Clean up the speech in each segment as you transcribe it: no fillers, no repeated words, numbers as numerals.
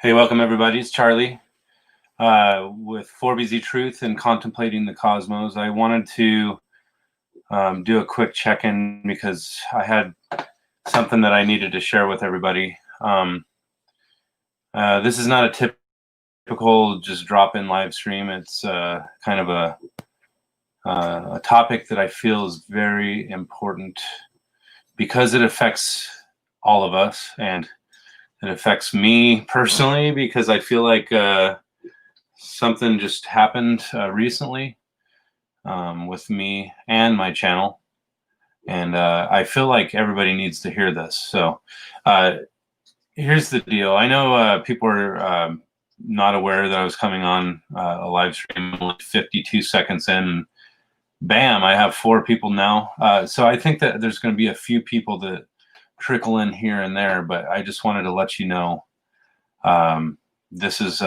Hey, welcome everybody. It's Charlie with 4BZ Truth and Contemplating the Cosmos. I wanted to do a quick check-in because I had something that I needed to share with everybody. This is not a typical just drop-in live stream. It's kind of a topic that I feel is very important because it affects all of us, and it affects me personally because I feel like something just happened recently with me and my channel, and I feel like everybody needs to hear this. So here's the deal. I know people are not aware that I was coming on a live stream only 52 seconds in, and bam, I have 4 people now. So I think that there's going to be a few people that trickle in here and there, but I just wanted to let you know this is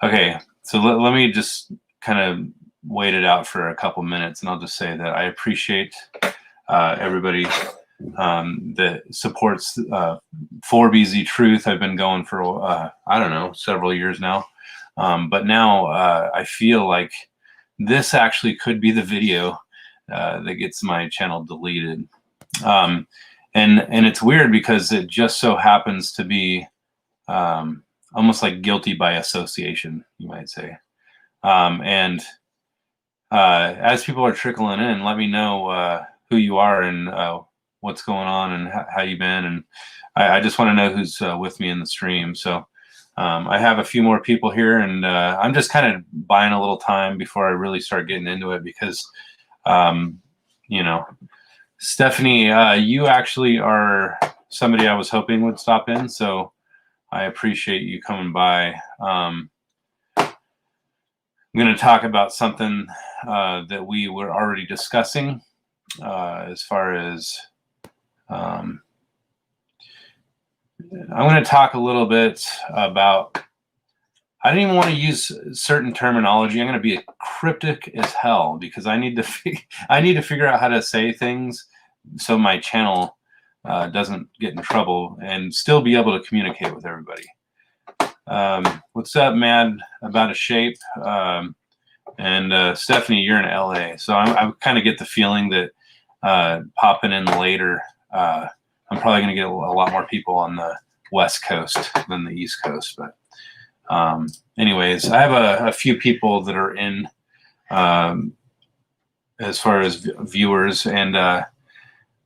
okay. So let me just kind of wait it out for a couple minutes, and I'll just say that I appreciate everybody that supports 4BZ Truth. I've been going for I don't know, several years now, but now I feel like this actually could be the video that gets my channel deleted. And it's weird because it just so happens to be almost like guilty by association, you might say. And as people are trickling in, let me know who you are and what's going on and how you've been. And I just want to know who's with me in the stream. So I have a few more people here, and I'm just kind of buying a little time before I really start getting into it because, you know, Stephanie, you actually are somebody I was hoping would stop in, so I appreciate you coming by. I'm going to talk about something that we were already discussing as far as I'm going to talk a little bit about, I don't even want to use certain terminology. I'm going to be cryptic as hell because I need to figure out how to say things so my channel doesn't get in trouble and still be able to communicate with everybody. What's up, Mad About a Shape? And Stephanie, you're in LA, so I kind of get the feeling that popping in later, I'm probably going to get a lot more people on the West Coast than the East Coast. But anyways, I have a few people that are in as far as viewers, and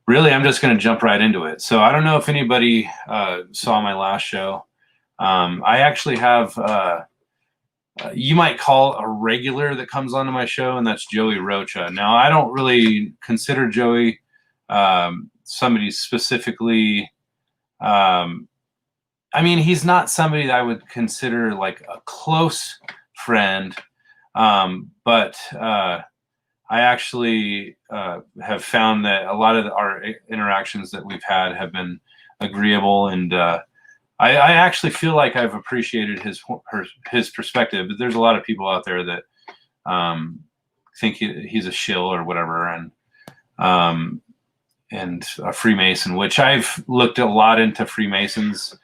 really, I'm just going to jump right into it. So I don't know if anybody saw my last show. I actually have, you might call a regular that comes onto my show, and that's Joey Rocha. Now, I don't really consider Joey somebody specifically. I mean, he's not somebody that I would consider like a close friend, but I actually have found that a lot of our interactions that we've had have been agreeable, and I actually feel like I've appreciated his perspective. But there's a lot of people out there that think he's a shill or whatever, and a Freemason, which I've looked a lot into Freemasons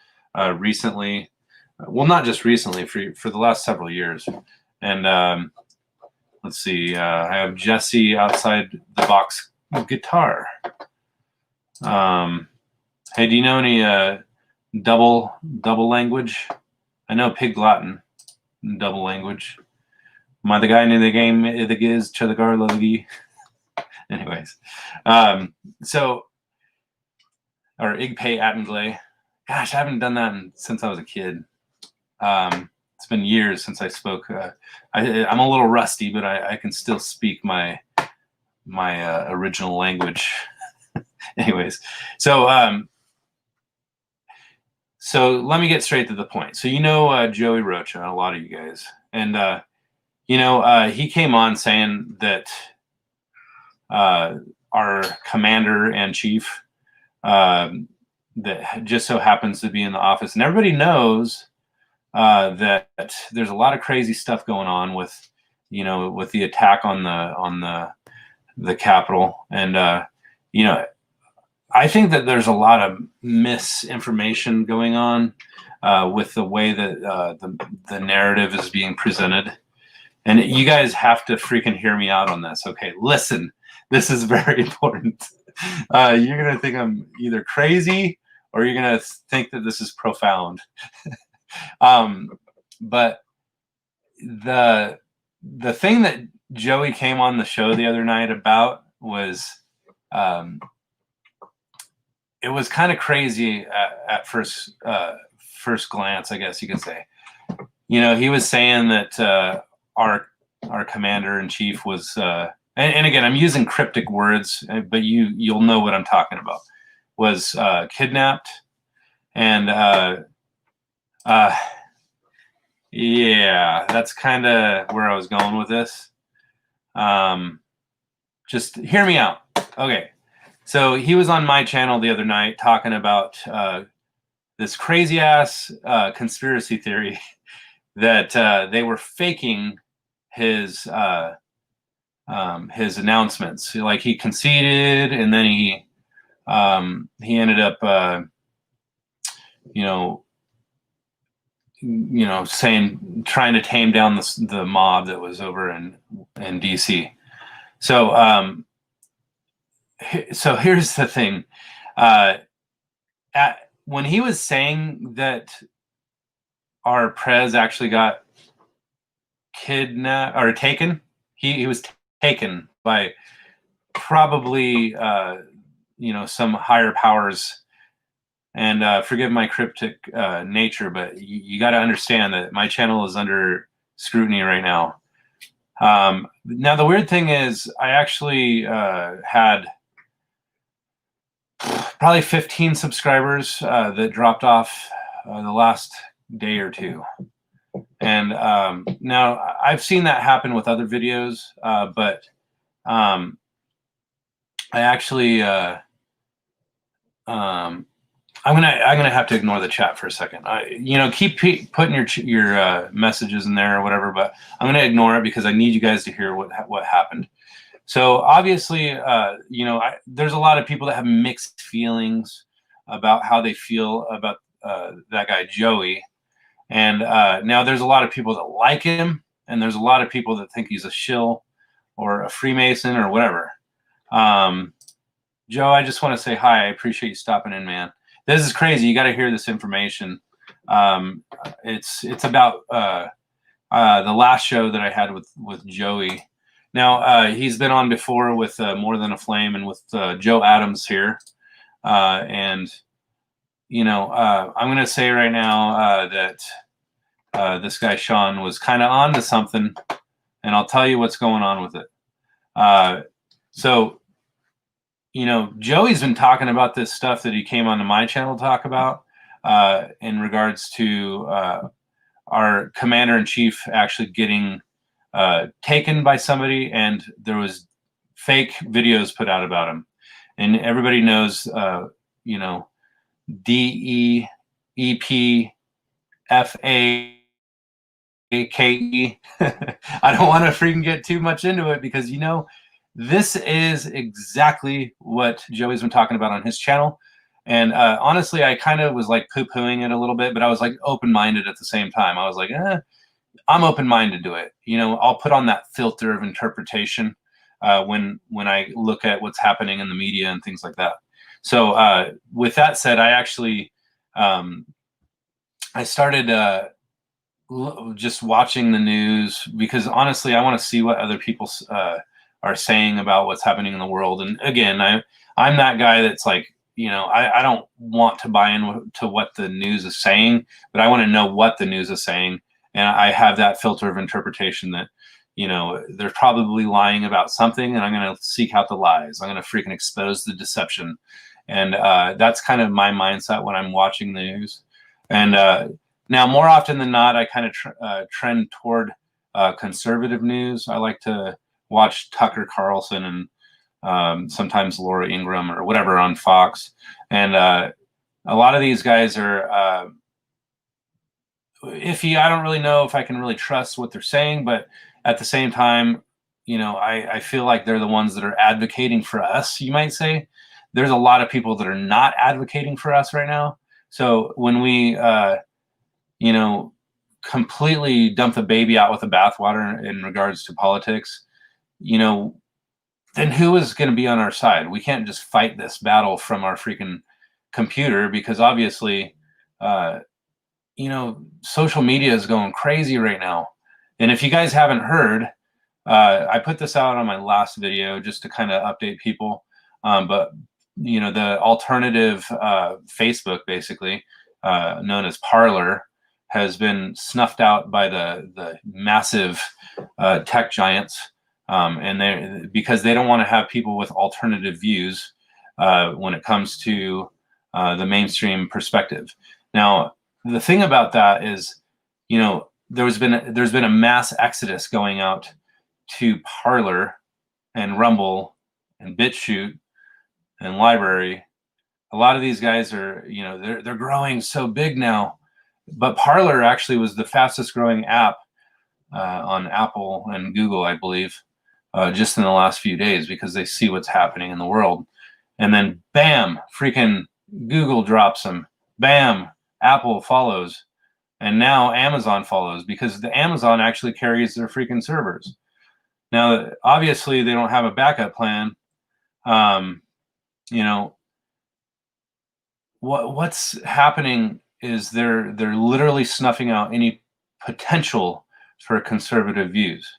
recently. Well, not just recently, for the last several years, and let's see. I have Jesse outside the box guitar. Hey, do you know any double language? I know Pig Latin, double language. Am I the guy in the game? The giz chadagar lagi. Anyways, so or Igpay Attenglay. Gosh, I haven't done that since I was a kid. It's been years since I spoke. I'm a little rusty, but I can still speak my original language. Anyways, so so let me get straight to the point. So you know Joey Rocha, a lot of you guys, and you know he came on saying that our commander and chief that just so happens to be in the office, and everybody knows that there's a lot of crazy stuff going on with, you know, with the attack on the Capitol, and you know, I think that there's a lot of misinformation going on with the way that the narrative is being presented. And you guys have to freaking hear me out on this. Okay, listen, this is very important. You're going to think I'm either crazy or you're going to think that this is profound. But the thing that Joey came on the show the other night about was, it was kind of crazy at first glance, I guess you could say. You know, he was saying that our commander in chief was, and again, I'm using cryptic words, but you'll know what I'm talking about, was kidnapped, and yeah, that's kind of where I was going with this. Just hear me out. Okay, so he was on my channel the other night talking about this crazy ass conspiracy theory that they were faking his announcements. Like, he conceded, and then he ended up saying, trying to tame down the mob that was over in DC. So so here's the thing. When he was saying that our prez actually got kidnapped or taken, he was taken by probably some higher powers. And forgive my cryptic nature, but you got to understand that my channel is under scrutiny right now. Now, the weird thing is, I actually had probably 15 subscribers that dropped off the last day or two. And now I've seen that happen with other videos, but I actually I'm gonna have to ignore the chat for a second. Keep putting your messages in there or whatever, but I'm gonna ignore it because I need you guys to hear what happened. So obviously, there's a lot of people that have mixed feelings about how they feel about that guy Joey, and now there's a lot of people that like him, and there's a lot of people that think he's a shill or a Freemason or whatever. Joe, I just want to say hi. I appreciate you stopping in, man. This is crazy. You got to hear this information. It's about the last show that I had with Joey. Now, he's been on before with More Than a Flame and with Joe Adams here. I'm going to say right now that this guy Sean was kind of on to something, and I'll tell you what's going on with it. Joey's been talking about this stuff that he came onto my channel to talk about in regards to our commander-in-chief actually getting taken by somebody, and there was fake videos put out about him. And everybody knows, DEEPFAKE. I don't want to freaking get too much into it because, this is exactly what Joey's been talking about on his channel. And honestly, I kind of was like poo-pooing it a little bit, but I was like open-minded at the same time. I was like, I'm open-minded to it. I'll put on that filter of interpretation when I look at what's happening in the media and things like that. So with that said, I actually I started just watching the news because honestly, I want to see what other people are saying about what's happening in the world. And again, I'm that guy that's like, I don't want to buy into what the news is saying, but I want to know what the news is saying. And I have that filter of interpretation that, they're probably lying about something, and I'm going to seek out the lies. I'm going to freaking expose the deception. And that's kind of my mindset when I'm watching the news. And now, more often than not, I kind of trend toward conservative news. I like to watch Tucker Carlson and sometimes Laura Ingraham or whatever on Fox. And a lot of these guys are iffy. I don't really know if I can really trust what they're saying, but at the same time, I feel like they're the ones that are advocating for us, you might say. There's a lot of people that are not advocating for us right now. So when we you know, completely dump the baby out with the bathwater in regards to politics, you know, then who is going to be on our side? We can't just fight this battle from our freaking computer, because obviously, you know, social media is going crazy right now. And if you guys haven't heard, I put this out on my last video just to kind of update people. But, you know, the alternative Facebook, basically known as Parler, has been snuffed out by the massive tech giants. And because they don't want to have people with alternative views when it comes to the mainstream perspective. Now, the thing about that is, you know, there's been a mass exodus going out to Parler and Rumble and BitChute and Library. A lot of these guys are, you know, they're growing so big now. But Parler actually was the fastest growing app on Apple and Google, I believe, just in the last few days, because they see what's happening in the world. And then bam, freaking Google drops them. Bam, Apple follows. And now Amazon follows, because the Amazon actually carries their freaking servers. Now, obviously, they don't have a backup plan. You know, what's happening is they're literally snuffing out any potential for conservative views.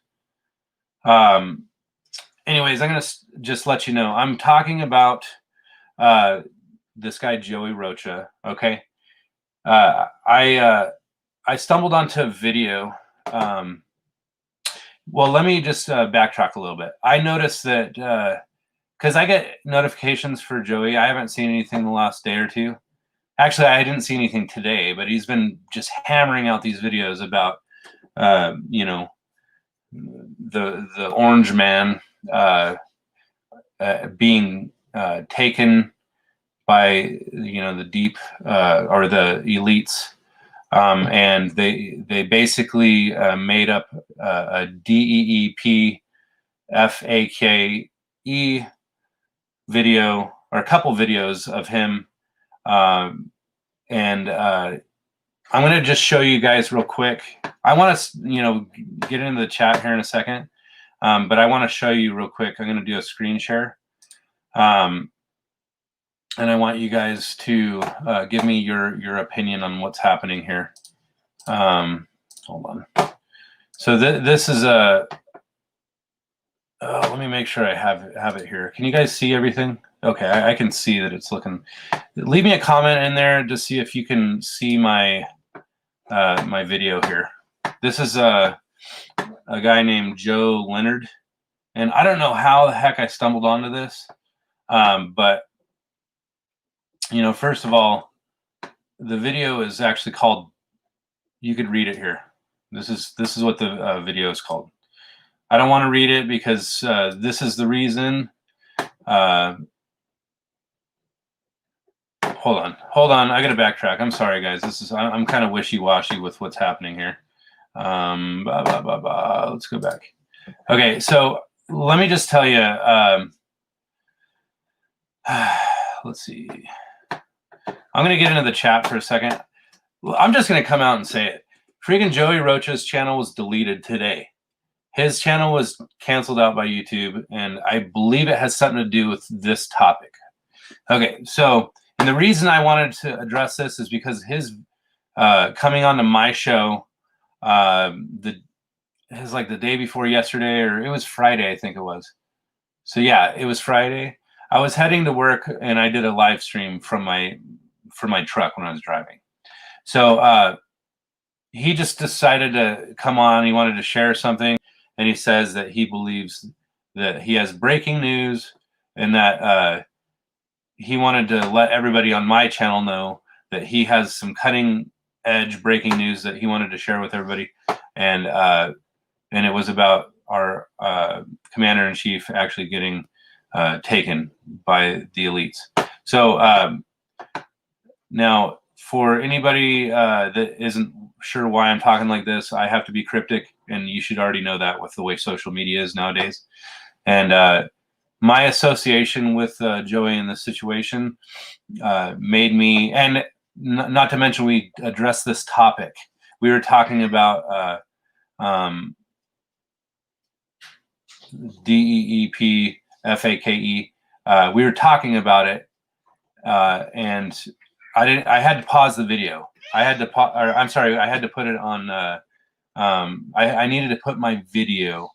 Anyways, I'm gonna just let you know, I'm talking about this guy Joey Rocha. Okay, I stumbled onto a video. Well, let me just backtrack a little bit. I noticed that because I get notifications for Joey. I haven't seen anything the last day or two. Actually, I didn't see anything today, but he's been just hammering out these videos about, you know, the orange man being taken by, you know, the deep or the elites. And they basically made up a DEEP FAKE video, or a couple videos of him. And I'm going to just show you guys real quick. I want to, you know, get into the chat here in a second. But I want to show you real quick. I'm going to do a screen share. And I want you guys to give me your opinion on what's happening here. Hold on. So this is a. Let me make sure I have it here. Can you guys see everything? Okay, I can see that it's looking. Leave me a comment in there to see if you can see my my video here. This is a guy named Joe Leonard, and I don't know how the heck I stumbled onto this, but you know, first of all, the video is actually called. You could read it here. This is what the video is called. I don't want to read it because this is the reason. Hold on. I gotta backtrack. I'm sorry, guys. I'm kind of wishy-washy with what's happening here. Let's go back. Okay, so let me just tell you. Let's see. I'm gonna get into the chat for a second. I'm just gonna come out and say it. Freaking Joey Rocha's channel was deleted today. His channel was canceled out by YouTube, and I believe it has something to do with this topic. Okay, so, and the reason I wanted to address this is because his coming onto my show, it was like the day before yesterday, or it was Friday, I think it was. So yeah, it was Friday. I was heading to work, and I did a live stream from my truck when I was driving. So he just decided to come on. He wanted to share something. And he says that he believes that he has breaking news, and that he wanted to let everybody on my channel know that he has some cutting edge breaking news that he wanted to share with everybody. And it was about our commander-in-chief actually getting taken by the elites. So now, for anybody that isn't sure why I'm talking like this, I have to be cryptic, and you should already know that with the way social media is nowadays. And my association with Joey in this situation made me, and not to mention we addressed this topic we were talking about DEEPFAKE. We were talking about it, and I had to pause the video. I had to I'm sorry, I had to put it on. I needed to put my video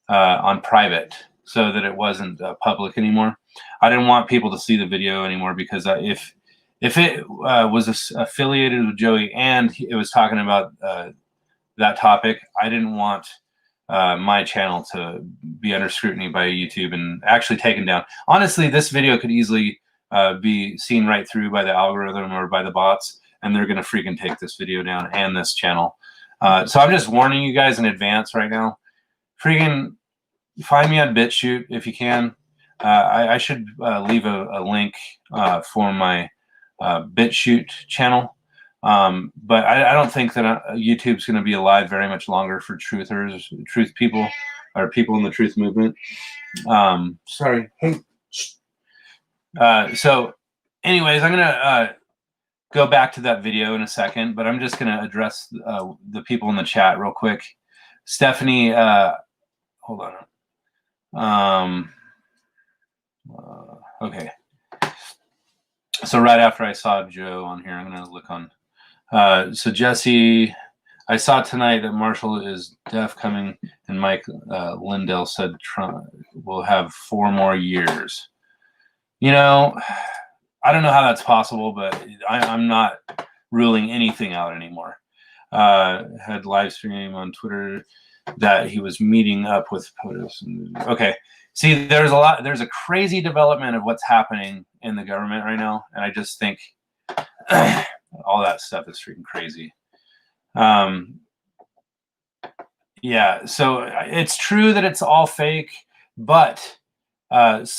on private so that it wasn't public anymore. I didn't want people to see the video anymore, because if it was affiliated with Joey and it was talking about that topic, I didn't want my channel to be under scrutiny by YouTube and actually taken down. Honestly, this video could easily be seen right through by the algorithm or by the bots, and they're going to freaking take this video down and this channel. So I'm just warning you guys in advance right now. Freaking find me on BitChute if you can. I should leave a link for my BitChute channel. But I don't think that YouTube's going to be alive very much longer for truthers, truth people, or people in the truth movement. Sorry. Hey. So anyways, I'm going to go back to that video in a second, but I'm just going to address the people in the chat real quick. Stephanie, hold on. Okay. So right after I saw Joe on here, I'm going to look on. So Jesse, I saw tonight that Marshall is deaf coming, and Mike Lindell said Trump will have 4 more years. You know, I don't know how that's possible, but I'm not ruling anything out anymore. Had live stream on Twitter that he was meeting up with POTUS. Okay, see, there's a crazy development of what's happening in the government right now, and I just think all that stuff is freaking crazy. Yeah, so it's true that it's all fake, but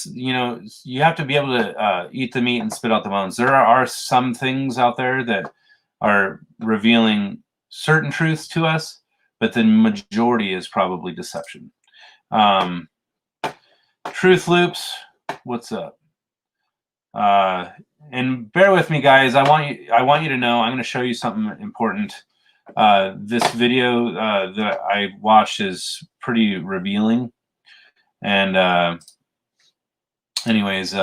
you know, you have to be able to eat the meat and spit out the bones. There are some things out there that are revealing certain truths to us, but the majority is probably deception. Truth Loops, what's up? And bear with me, guys. I want you to know I'm going to show you something important. This video that I watched is pretty revealing. And anyways,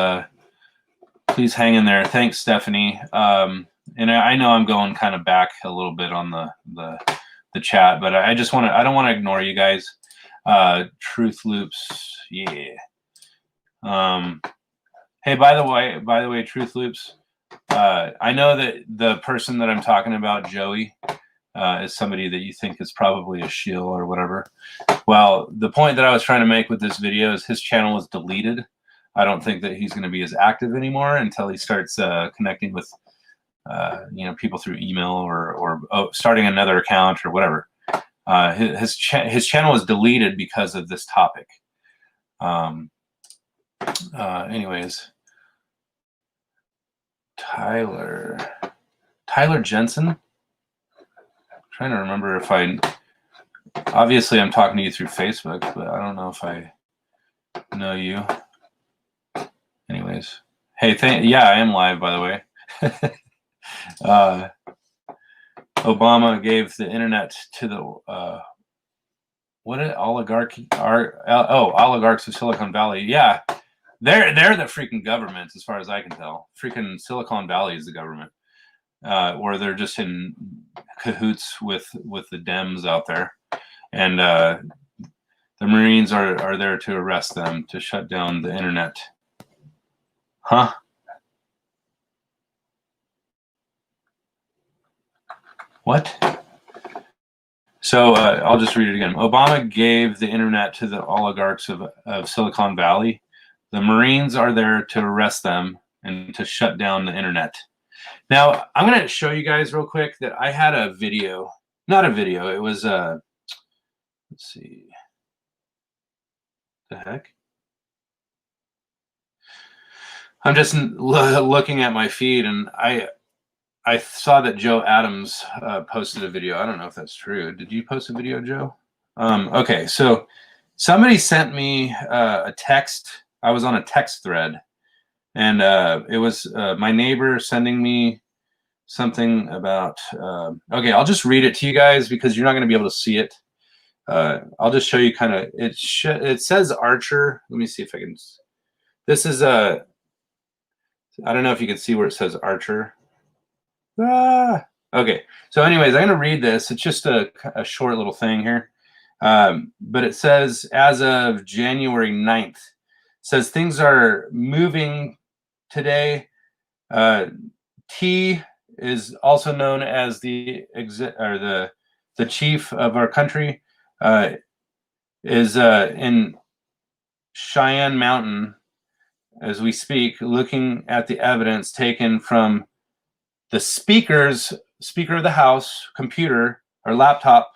please hang in there. Thanks, Stephanie. And I know I'm going kind of back a little bit on the chat, but I don't want to ignore you guys. Truth Loops, yeah. Hey, by the way, Truth Loops, I know that the person that I'm talking about, Joey, is somebody that you think is probably a shill or whatever. Well, the point that I was trying to make with this video is his channel was deleted. I don't think that he's going to be as active anymore until he starts connecting with you know, people through email or starting another account or whatever. His channel was deleted because of this topic. Anyways, Tyler Jensen. I'm trying to remember if obviously I'm talking to you through Facebook, but I don't know if I know you. Anyways, hey, yeah, I am live, by the way. Obama gave the internet to the oligarchs of Silicon Valley. Yeah, they're the freaking government, as far as I can tell. Freaking Silicon Valley is the government, or they're just in cahoots with the Dems out there, and the Marines are there to arrest them, to shut down the internet. Huh? What? So I'll just read it again. Obama gave the internet to the oligarchs of Silicon Valley. The Marines are there to arrest them and to shut down the internet. Now, I'm going to show you guys real quick that I had a video. Not a video. It was let's see. The heck? I'm just looking at my feed, and I saw that Joe Adams posted a video. I don't know if that's true. Did you post a video, Joe? Okay, so somebody sent me a text. I was on a text thread, and it was my neighbor sending me something about, okay, I'll just read it to you guys because you're not going to be able to see it. I'll just show you kind of, it says Archer. Let me see if I can, this is a, I don't know if you can see where it says Archer. Okay, so anyways, I'm going to read this. It's just a short little thing here. But it says, as of January 9th, says things are moving today. T is also known as the chief of our country, is in Cheyenne Mountain as we speak, looking at the evidence taken from the speaker of the House computer or laptop.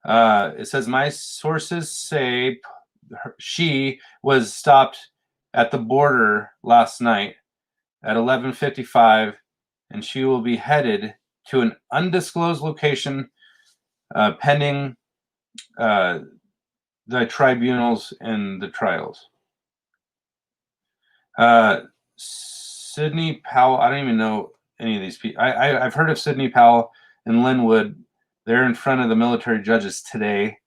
It says, my sources say she was stopped at the border last night at 11:55, and she will be headed to an undisclosed location pending the tribunals and the trials. Sidney Powell, I don't even know any of these people. I've heard of Sidney Powell and Linwood. They're in front of the military judges today.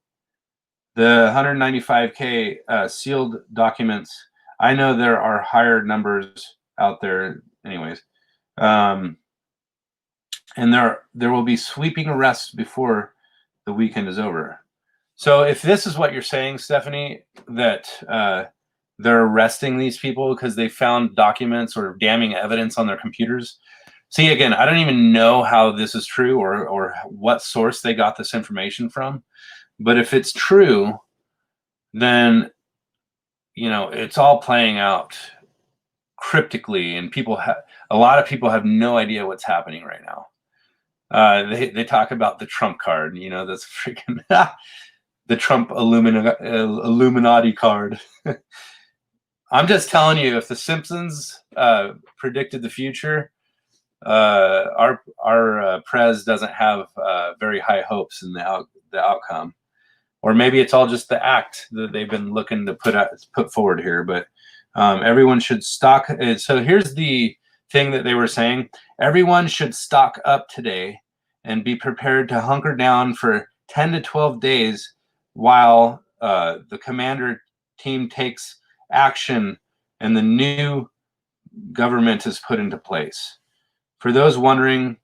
The 195K sealed documents, I know there are higher numbers out there anyways. And there will be sweeping arrests before the weekend is over. So if this is what you're saying, Stephanie, that they're arresting these people because they found documents or damning evidence on their computers. See, again, I don't even know how this is true or what source they got this information from. But if it's true, then, you know, it's all playing out cryptically, and a lot of people have no idea what's happening right now. They talk about the Trump card, you know, that's freaking the Trump Illuminati card. I'm just telling you, if the Simpsons predicted the future, our Prez doesn't have very high hopes in the outcome. Or maybe it's all just the act that they've been looking to put forward here. But everyone should stock. So here's the thing that they were saying. Everyone should stock up today and be prepared to hunker down for 10 to 12 days while the commander team takes action and the new government is put into place. For those wondering,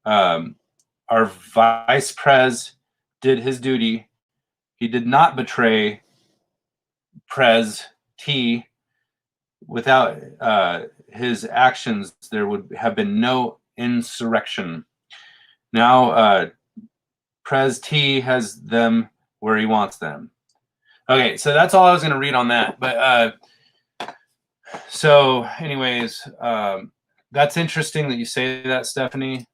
our vice pres did his duty. He did not betray Pres T. Without his actions, there would have been no insurrection. Now, Pres T has them where he wants them. Okay, so that's all I was going to read on that. But so, anyways, that's interesting that you say that, Stephanie.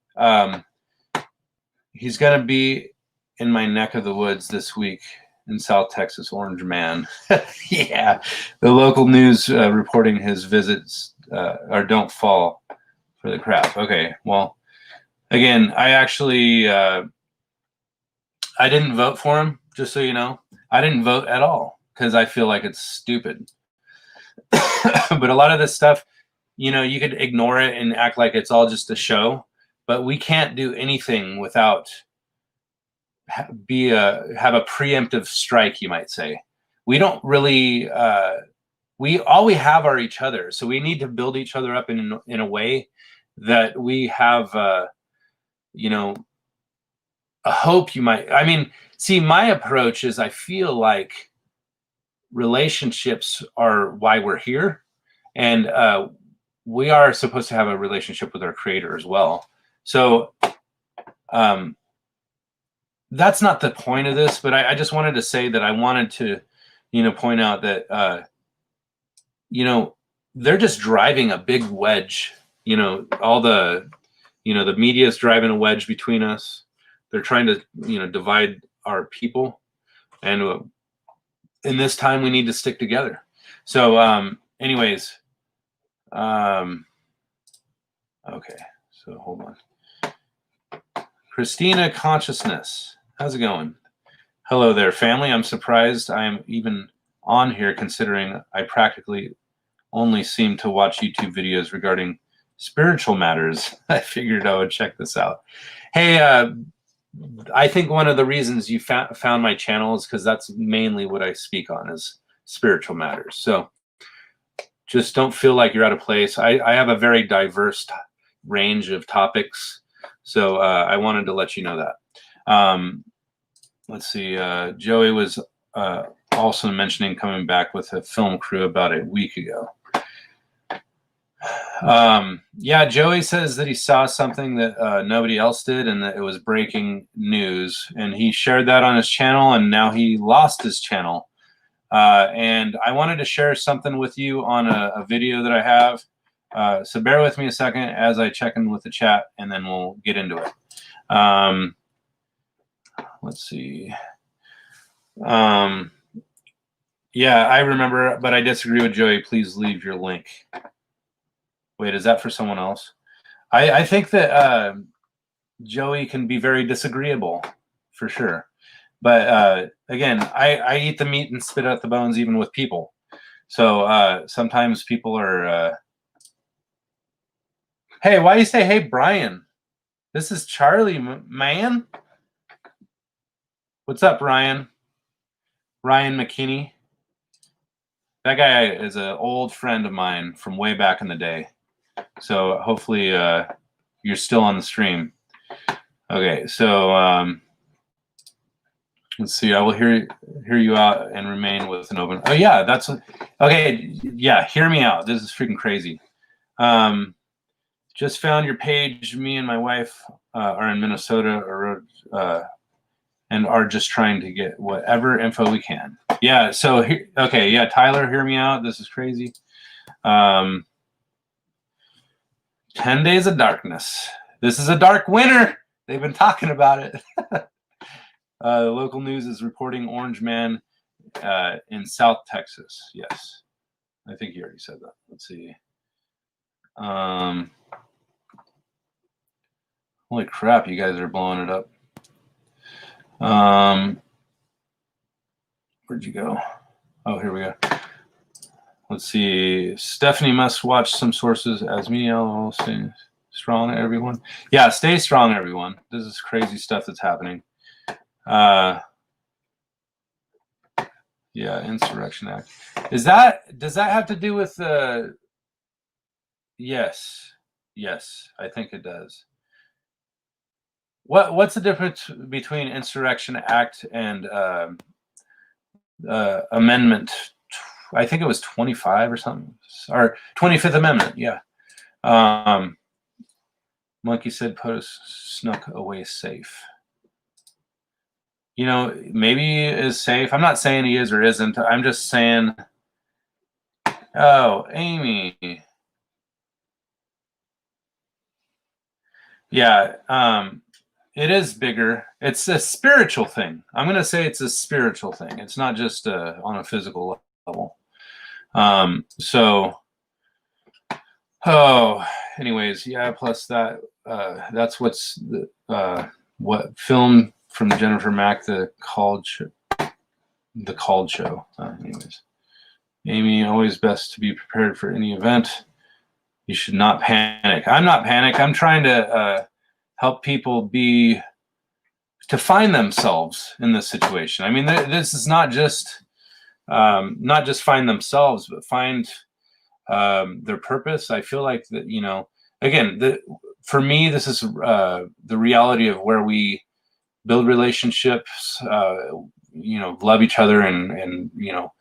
He's going to be in my neck of the woods this week in South Texas, Orange Man. Yeah, the local news reporting his visits or don't fall for the crap. Okay, well, again, I actually I didn't vote for him, just so you know. I didn't vote at all because I feel like it's stupid. But a lot of this stuff, you know, you could ignore it and act like it's all just a show, but we can't do anything without have a preemptive strike, you might say. We don't really we have are each other, so we need to build each other up in a way that we have you know, a hope. You might, I mean, see, my approach is I feel like relationships are why we're here, and we are supposed to have a relationship with our creator as well. So that's not the point of this, but I just wanted to say that I wanted to, you know, point out that, you know, they're just driving a big wedge, you know, all the, you know, the media is driving a wedge between us. They're trying to, you know, divide our people. And in this time, we need to stick together. So anyways, okay, so hold on. Christina Consciousness, how's it going? Hello there, family. I'm surprised I am even on here, considering I practically only seem to watch YouTube videos regarding spiritual matters. I figured I would check this out. Hey, I think one of the reasons you found my channel is because that's mainly what I speak on is spiritual matters. So just don't feel like you're out of place. I have a very diverse range of topics. So I wanted to let you know that. Let's see. Joey was also mentioning coming back with a film crew about a week ago. Yeah, Joey says that he saw something that nobody else did and that it was breaking news. And he shared that on his channel, and now he lost his channel. And I wanted to share something with you on a video that I have. So bear with me a second as I check in with the chat, and then we'll get into it. Let's see. Yeah, I remember, but I disagree with Joey. Please leave your link. Wait, is that for someone else? I think that Joey can be very disagreeable, for sure. But again, I eat the meat and spit out the bones even with people. So sometimes people are, hey, why you say, hey, Brian? This is Charlie, man. What's up, Ryan? Ryan McKinney. That guy is an old friend of mine from way back in the day. So hopefully you're still on the stream. Okay, so let's see. I will hear you out and remain with an open. Oh yeah, that's okay. Yeah, hear me out. This is freaking crazy. Just found your page. Me and my wife are in Minnesota, and are just trying to get whatever info we can. Yeah. So okay. Yeah, Tyler, hear me out. This is crazy. 10 Days of Darkness. This is a dark winter. They've been talking about it. The local news is reporting orange man in South Texas. Yes. I think you already said that. Let's see. Holy crap, you guys are blowing it up. Where'd you go? Oh, here we go. Let's see. Stephanie must watch some sources as me. I'll say strong, everyone. Yeah, stay strong, everyone. This is crazy stuff that's happening. Yeah, Insurrection Act. Does that have to do with yes, I think it does. What's the difference between Insurrection Act and Amendment? I think it was 25 or something, or 25th Amendment. Yeah. Monkey said Potus snuck away safe. You know, maybe he is safe. I'm not saying he is or isn't. I'm just saying. Oh, Amy. Yeah, it is bigger. It's a spiritual thing. I'm going to say it's a spiritual thing. It's not just on a physical level. Anyways, yeah. Plus that, that's what's what film from Jennifer Mack, the called show. Anyways, Amy, always best to be prepared for any event. You should not panic. I'm not panic. I'm trying to help people to find themselves in this situation. I mean, this is not just find themselves, but find their purpose. I feel like that, you know, again, for me, this is the reality of where we build relationships, you know, love each other, and you know,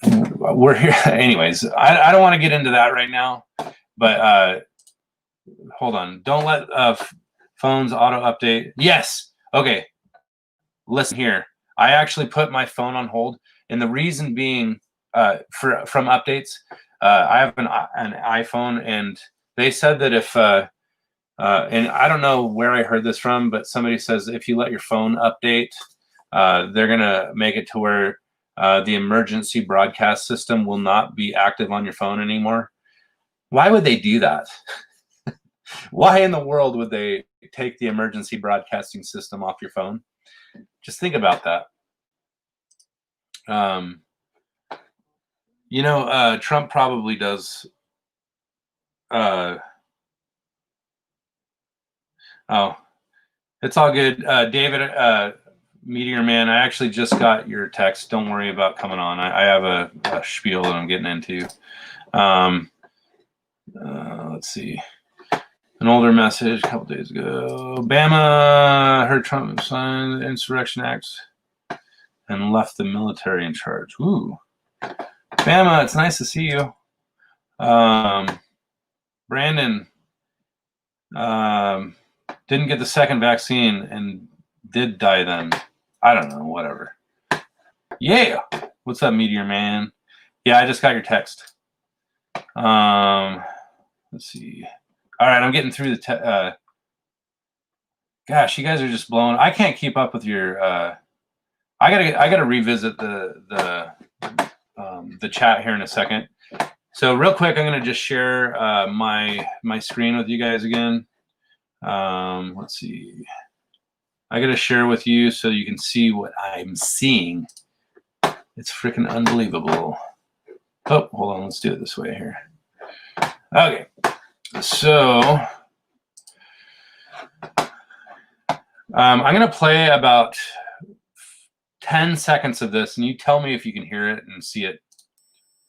we're here. Anyways, I don't want to get into that right now, but hold on. Don't let phones auto update. Yes. Okay. Listen here. I actually put my phone on hold, and the reason being from updates. I have an iPhone, and they said that if and I don't know where I heard this from, but somebody says if you let your phone update, they're gonna make it to where the emergency broadcast system will not be active on your phone anymore. Why would they do that? Why in the world would they take the emergency broadcasting system off your phone? Just think about that. You know, Trump probably does Oh, it's all good. David, Meteor Man, I actually just got your text. Don't worry about coming on. I have a spiel that I'm getting into. Let's see. An older message a couple days ago. Bama heard Trump sign the Insurrection Act and left the military in charge. Ooh. Bama, it's nice to see you. Brandon didn't get the second vaccine and did die then. I don't know, whatever. Yeah. What's up, Meteor Man? Yeah, I just got your text. Let's see. All right, I'm getting through the gosh, you guys are just blowing. I can't keep up with your I gotta revisit the chat here in a second. So real quick, I'm gonna just share my screen with you guys again. Let's see. I gotta share with you so you can see what I'm seeing. It's freaking unbelievable. Oh, hold on, let's do it this way here. Okay, so I'm gonna play about 10 seconds of this, and you tell me if you can hear it and see it.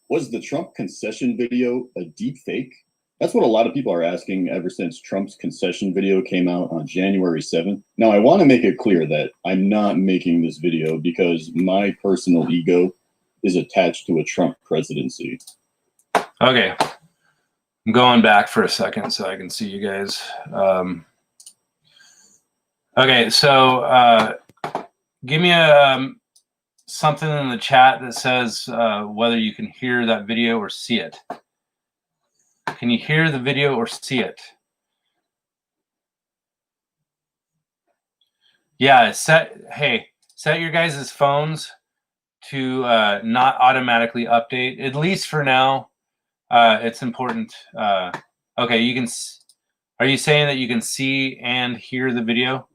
Was the Trump concession video a deep fake? That's what a lot of people are asking ever since Trump's concession video came out on January 7th. Now, I want to make it clear that I'm not making this video because my personal ego is attached to a Trump presidency. Okay. I'm going back for a second so I can see you guys. Okay, so give me something in the chat that says whether you can hear that video or see it. Can you hear the video or see it? Yeah, set your guys' phones to not automatically update, at least for now. It's important. Okay, you can. Are you saying that you can see and hear the video?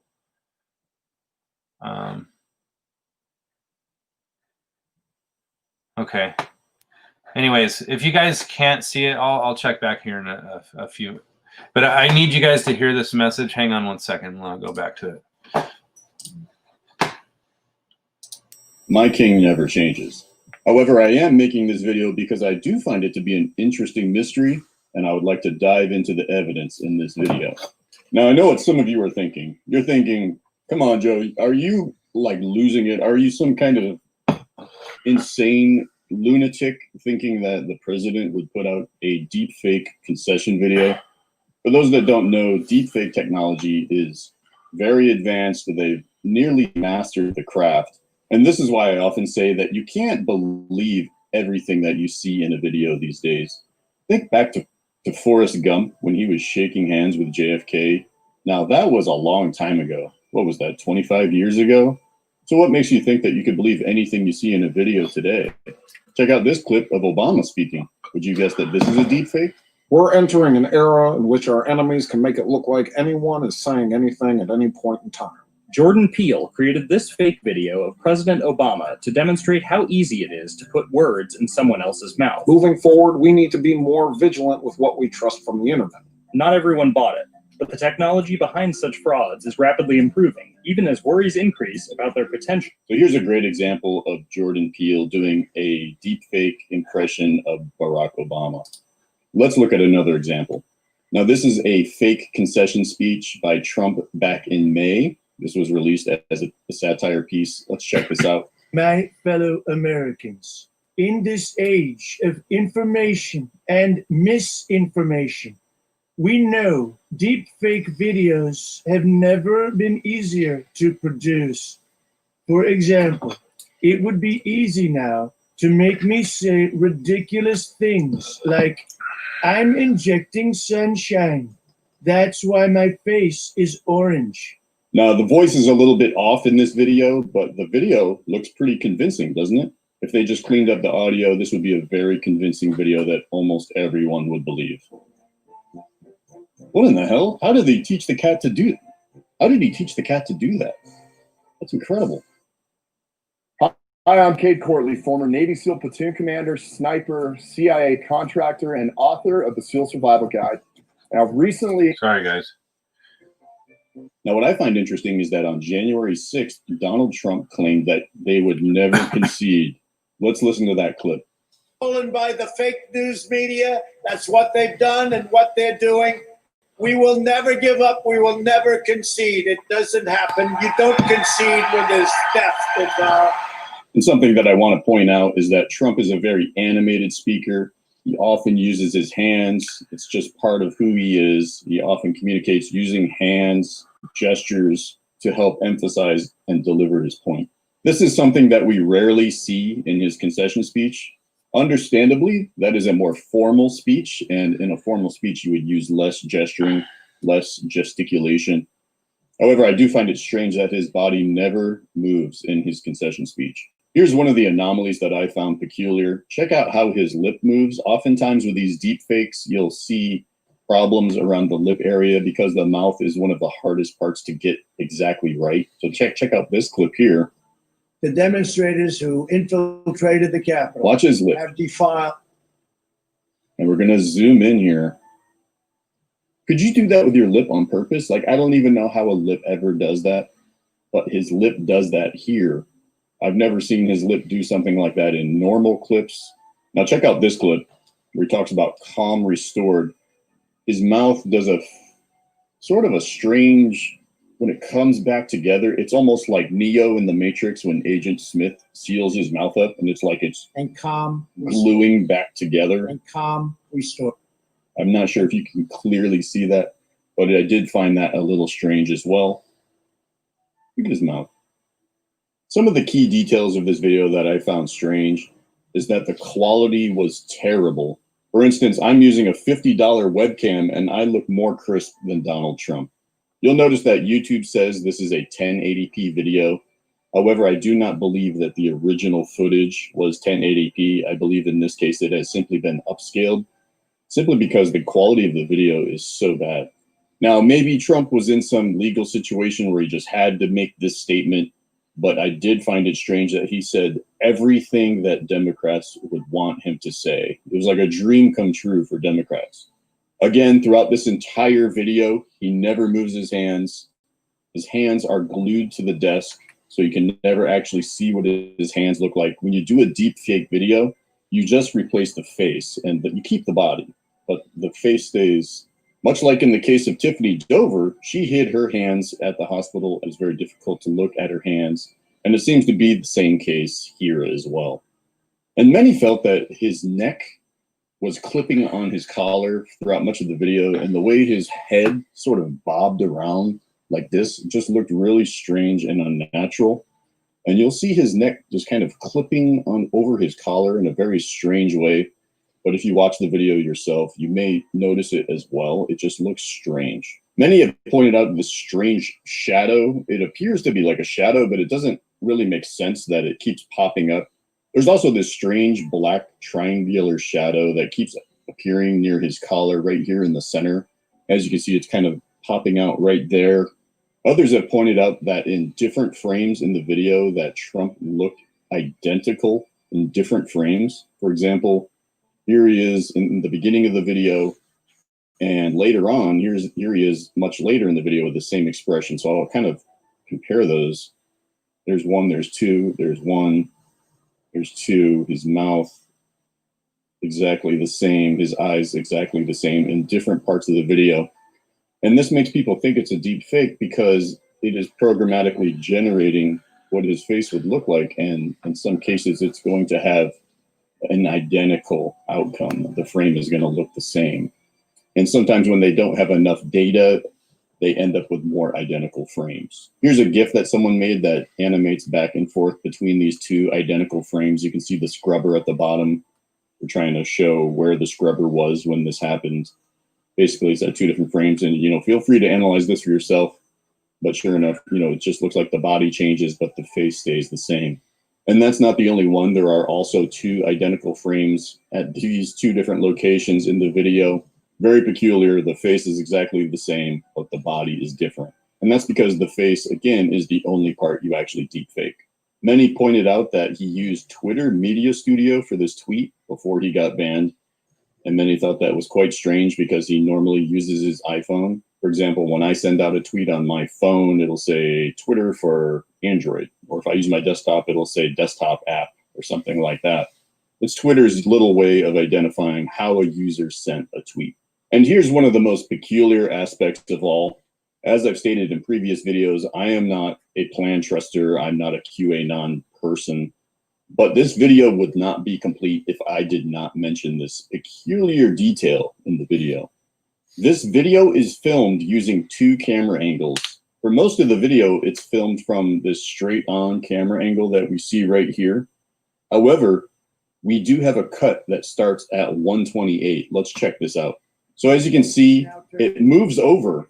Okay. Anyways, if you guys can't see it, I'll check back here in a few. But I need you guys to hear this message. Hang on one second, and I'll go back to it. My king never changes. However, I am making this video because I do find it to be an interesting mystery, and I would like to dive into the evidence in this video. Now, I know what some of you are thinking. You're thinking, come on, Joe, are you like losing it? Are you some kind of insane lunatic thinking that the president would put out a deep fake concession video? For those that don't know, deep fake technology is very advanced. They've nearly mastered the craft. And this is why I often say that you can't believe everything that you see in a video these days. Think back to Forrest Gump when he was shaking hands with JFK. Now, that was a long time ago. What was that, 25 years ago? So what makes you think that you could believe anything you see in a video today? Check out this clip of Obama speaking. Would you guess that this is a deep fake? We're entering an era in which our enemies can make it look like anyone is saying anything at any point in time. Jordan Peele created this fake video of President Obama to demonstrate how easy it is to put words in someone else's mouth. Moving forward, we need to be more vigilant with what we trust from the internet. Not everyone bought it, but the technology behind such frauds is rapidly improving, even as worries increase about their potential. So here's a great example of Jordan Peele doing a deepfake impression of Barack Obama. Let's look at another example. Now, this is a fake concession speech by Trump back in May. This was released as a satire piece. Let's check this out. My fellow Americans, in this age of information and misinformation, we know deep fake videos have never been easier to produce. For example, it would be easy now to make me say ridiculous things like, I'm injecting sunshine. That's why my face is orange. Now, the voice is a little bit off in this video, but the video looks pretty convincing, doesn't it? If they just cleaned up the audio, this would be a very convincing video that almost everyone would believe. What in the hell? How did they teach the cat to do it? How did he teach the cat to do that? That's incredible. Hi, I'm Cade Courtley, former Navy SEAL platoon commander, sniper, CIA contractor, and author of the SEAL Survival Guide. Now, recently, Sorry, guys. Now, what I find interesting is that on January 6th, Donald Trump claimed that they would never concede. Let's listen to that clip. Stolen by the fake news media. That's what they've done and what they're doing. We will never give up. We will never concede. It doesn't happen. You don't concede when there's theft involved. And something that I want to point out is that Trump is a very animated speaker. He often uses his hands. It's just part of who he is. He often communicates using hands, gestures to help emphasize and deliver his point. This is something that we rarely see in his concession speech. Understandably, that is a more formal speech, and in a formal speech, you would use less gesturing, less gesticulation. However, I do find it strange that his body never moves in his concession speech. Here's one of the anomalies that I found peculiar. Check out how his lip moves. Oftentimes with these deep fakes, you'll see problems around the lip area because the mouth is one of the hardest parts to get exactly right. So check out this clip here. The demonstrators who infiltrated the Capitol Watch his lip. have defiled. And we're gonna zoom in here. Could you do that with your lip on purpose? Like, I don't even know how a lip ever does that, but his lip does that here. I've never seen his lip do something like that in normal clips. Now check out this clip where he talks about calm restored. His mouth does a sort of a strange, when it comes back together, it's almost like Neo in the Matrix when Agent Smith seals his mouth up and it's like it's And calm. gluing back together. And calm restore. I'm not sure if you can clearly see that, but I did find that a little strange as well. Look at his mouth. Some of the key details of this video that I found strange is that the quality was terrible. For instance, I'm using a $50 webcam and I look more crisp than Donald Trump. You'll notice that YouTube says this is a 1080p video. However, I do not believe that the original footage was 1080p. I believe in this case it has simply been upscaled, simply because the quality of the video is so bad. Now, maybe Trump was in some legal situation where he just had to make this statement, but I did find it strange that he said everything that Democrats would want him to say. It was like a dream come true for Democrats. Again, throughout this entire video, he never moves his hands. His hands are glued to the desk, so you can never actually see what his hands look like. When you do a deep fake video, you just replace the face and you keep the body, but the face stays. Much like in the case of Tiffany Dover, she hid her hands at the hospital. It was very difficult to look at her hands. And it seems to be the same case here as well. And many felt that his neck was clipping on his collar throughout much of the video. And the way his head sort of bobbed around like this just looked really strange and unnatural. And you'll see his neck just kind of clipping on over his collar in a very strange way. But if you watch the video yourself, you may notice it as well. It just looks strange. Many have pointed out this strange shadow. It appears to be like a shadow, but it doesn't really make sense that it keeps popping up. There's also this strange black triangular shadow that keeps appearing near his collar right here in the center. As you can see, it's kind of popping out right there. Others have pointed out that in different frames in the video that Trump looked identical in different frames. For example, here he is in the beginning of the video, and later on, here he is much later in the video with the same expression. So I'll kind of compare those. There's one, there's two, there's one, there's two. His mouth exactly the same, his eyes exactly the same in different parts of the video. And this makes people think it's a deep fake because it is programmatically generating what his face would look like. And in some cases, it's going to have an identical outcome. The frame is going to look the same. And sometimes when they don't have enough data, they end up with more identical frames. Here's a GIF that someone made that animates back and forth between these two identical frames. You can see the scrubber at the bottom. We're trying to show where the scrubber was when this happened. Basically, it's at two different frames, and feel free to analyze this for yourself. But sure enough, it just looks like the body changes, but the face stays the same. And that's not the only one. There are also two identical frames at these two different locations in the video. Very peculiar. The face is exactly the same, but the body is different. And that's because the face, again, is the only part you actually deepfake. Many pointed out that he used Twitter Media Studio for this tweet before he got banned. and many thought that was quite strange because he normally uses his iPhone. For example, when I send out a tweet on my phone, it'll say Twitter for Android, or if I use my desktop, it'll say desktop app or something like that. It's Twitter's little way of identifying how a user sent a tweet. And here's one of the most peculiar aspects of all. As I've stated in previous videos, I am not a plan truster. I'm not a QAnon person. But this video would not be complete if I did not mention this peculiar detail in the video. This video is filmed using 2 camera angles. For most of the video, it's filmed from this straight on camera angle that we see right here. However, we do have a cut that starts at 128. Let's check this out. So as you can see, it moves over.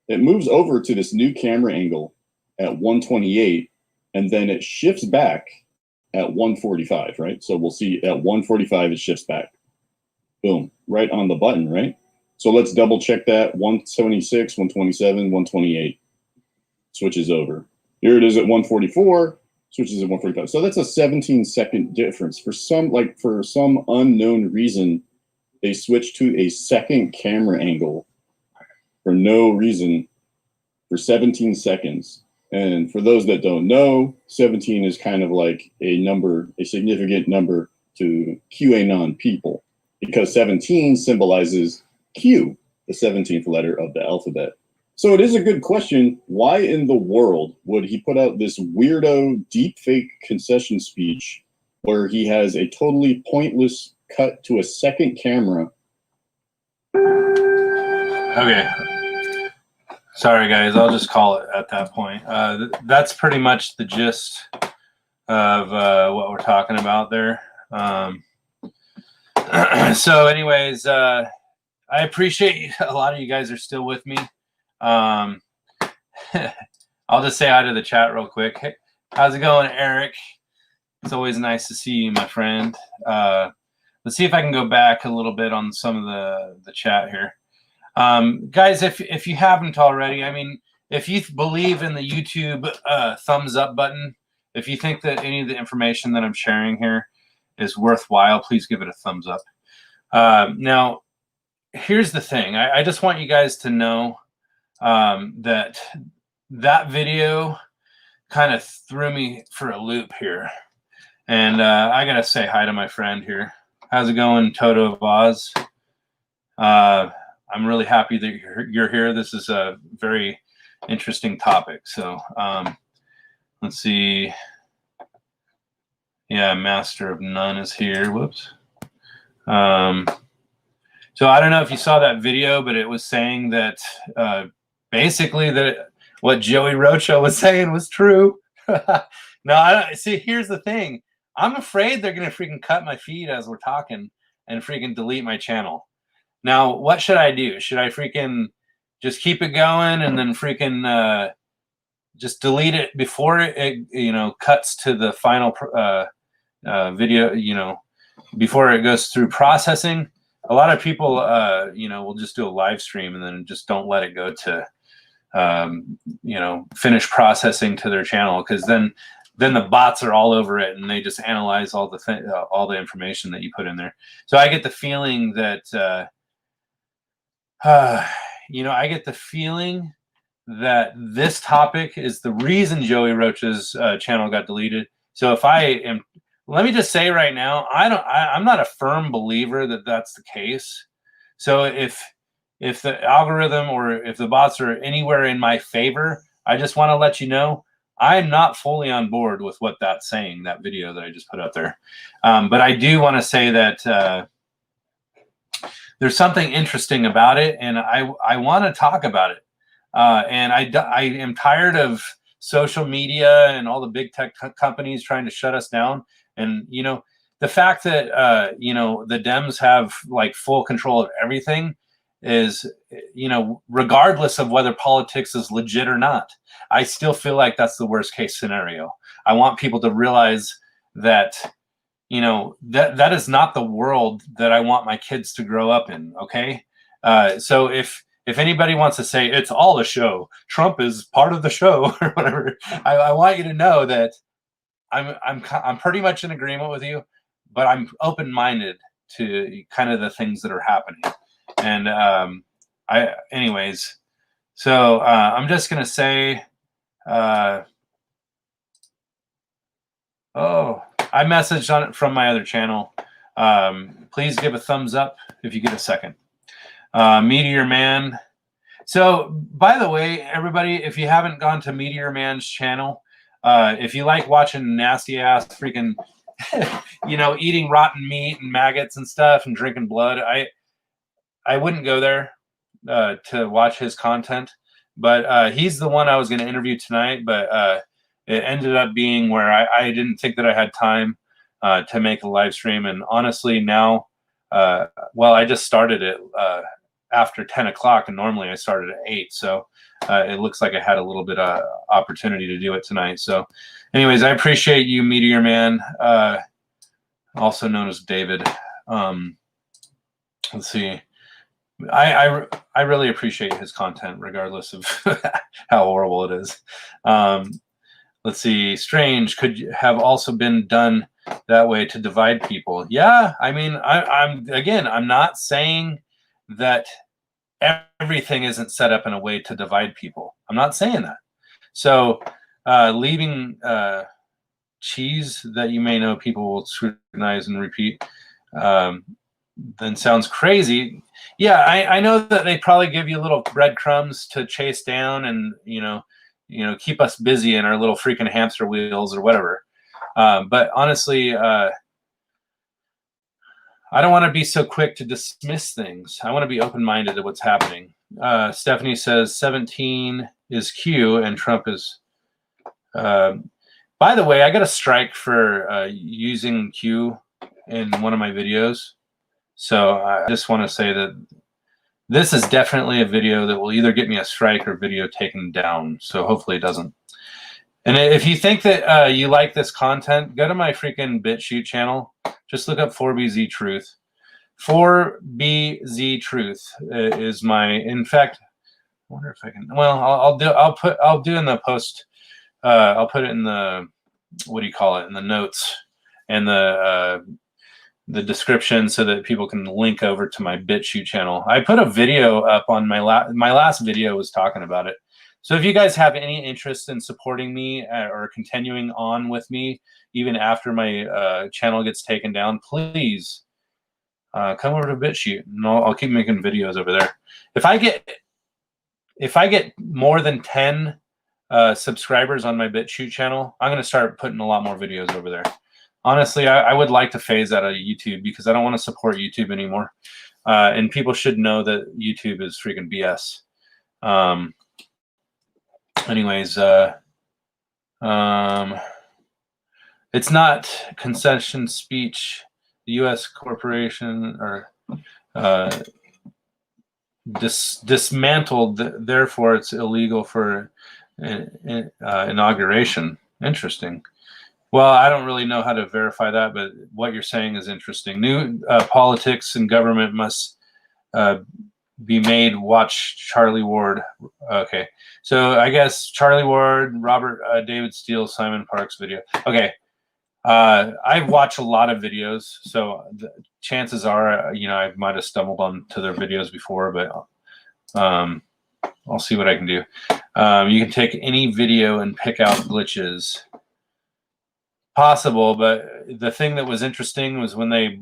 It moves over to this new camera angle at 128, and then it shifts back at 145, right? So we'll see at 145, it shifts back. Boom, right on the button, right? So let's double check that. 176, 127, 128. Switches over. Here it is at 144, switches at 145. So that's a 17-second difference. For some unknown reason, they switched to a second camera angle for no reason for 17 seconds. And for those that don't know, 17 is kind of like a number, a significant number to QAnon people, because 17 symbolizes Q, the 17th letter of the alphabet. So it is a good question. Why in the world would he put out this weirdo deepfake concession speech where he has a totally pointless cut to a second camera? Okay. Sorry, guys. I'll just call it at that point. That's pretty much the gist of what we're talking about there. So anyways, I appreciate a lot of you guys are still with me. I'll just say hi to the chat real quick. Hey, how's it going, Eric? It's always nice to see you, my friend. Let's see if I can go back a little bit on some of the chat here. Guys, if you haven't already, I mean, if you believe in the YouTube thumbs up button, if you think that any of the information that I'm sharing here is worthwhile, please give it a thumbs up. Now, here's the thing. I just want you guys to know that video kind of threw me for a loop here. And I got to say hi to my friend here. How's it going, Toto of Oz? I'm really happy that you're here. This is a very interesting topic. So let's see. Yeah, Master of None is here. Whoops. So I don't know if you saw that video, but it was saying that basically that what Joey Rocha was saying was true. No, see, here's the thing. I'm afraid they're going to freaking cut my feed as we're talking and freaking delete my channel. Now, what should I do? Should I freaking just keep it going and then freaking just delete it before it cuts to the final video, before it goes through processing? A lot of people, will just do a live stream and then just don't let it go to, finish processing to their channel, because then the bots are all over it and they just analyze all the information that you put in there. So I get the feeling that, I get the feeling that this topic is the reason Joey Rocha's channel got deleted. So let me just say right now, I'm not a firm believer that that's the case. So if the algorithm or if the bots are anywhere in my favor, I just want to let you know I'm not fully on board with what that's saying, that video that I just put out there. But I do want to say that there's something interesting about it, and I want to talk about it. And I am tired of social media and all the big tech companies trying to shut us down. And, the fact that, the Dems have like full control of everything is, regardless of whether politics is legit or not, I still feel like that's the worst case scenario. I want people to realize that, that is not the world that I want my kids to grow up in. Okay. So if anybody wants to say it's all a show, Trump is part of the show or whatever, I want you to know that I'm pretty much in agreement with you, but I'm open-minded to kind of the things that are happening. And anyways, so I'm just gonna say, oh, I messaged on it from my other channel. Please give a thumbs up if you get a second. Meteor Man. So, by the way, everybody, if you haven't gone to Meteor Man's channel, if you like watching nasty ass freaking, you know, eating rotten meat and maggots and stuff and drinking blood, I wouldn't go there to watch his content. But he's the one I was going to interview tonight, but it ended up being where I didn't think that I had time to make a live stream. And honestly, now, well, I just started it after 10 o'clock, and normally I started at 8. So it looks like I had a little bit of opportunity to do it tonight. So anyways, I appreciate you, Meteor Man, also known as David. Let's see. I really appreciate his content, regardless of how horrible it is. Let's see. Strange could have also been done that way to divide people. Yeah, I mean, I'm not saying that everything isn't set up in a way to divide people. I'm not saying that. So leaving cheese that you may know people will scrutinize and repeat then sounds crazy. Yeah, I know that they probably give you little breadcrumbs to chase down and, you know, keep us busy in our little freaking hamster wheels or whatever. But honestly, I don't want to be so quick to dismiss things. I want to be open-minded to what's happening. Stephanie says 17 is Q and Trump is... by the way, I got a strike for using Q in one of my videos. So I just want to say that this is definitely a video that will either get me a strike or video taken down. So hopefully it doesn't. And if you think that you like this content, go to my freaking BitChute channel. Just look up 4BZ Truth. 4BZ Truth is my. In fact, I wonder if I can. Well, I'll do in the post. I'll put it in the, what do you call it, in the notes and the description so that people can link over to my BitChute channel. I put a video up on my last video was talking about it. So if you guys have any interest in supporting me or continuing on with me, even after my channel gets taken down, please come over to BitChute, and I'll keep making videos over there. If I get more than 10 subscribers on my BitChute channel, I'm going to start putting a lot more videos over there. Honestly, I would like to phase out of YouTube because I don't want to support YouTube anymore. And people should know that YouTube is freaking BS. Anyways, it's not concession speech. The U.S. corporation or dismantled. Therefore, it's illegal for inauguration. Interesting. Well, I don't really know how to verify that, but what you're saying is interesting. New politics and government must be made. Watch Charlie Ward. Okay, so I guess Charlie Ward, Robert David Steele, Simon Park's video. Okay, I've watched a lot of videos, so the chances are, you know, I might have stumbled onto their videos before, but I'll see what I can do. You can take any video and pick out glitches. Possible, but the thing that was interesting was when they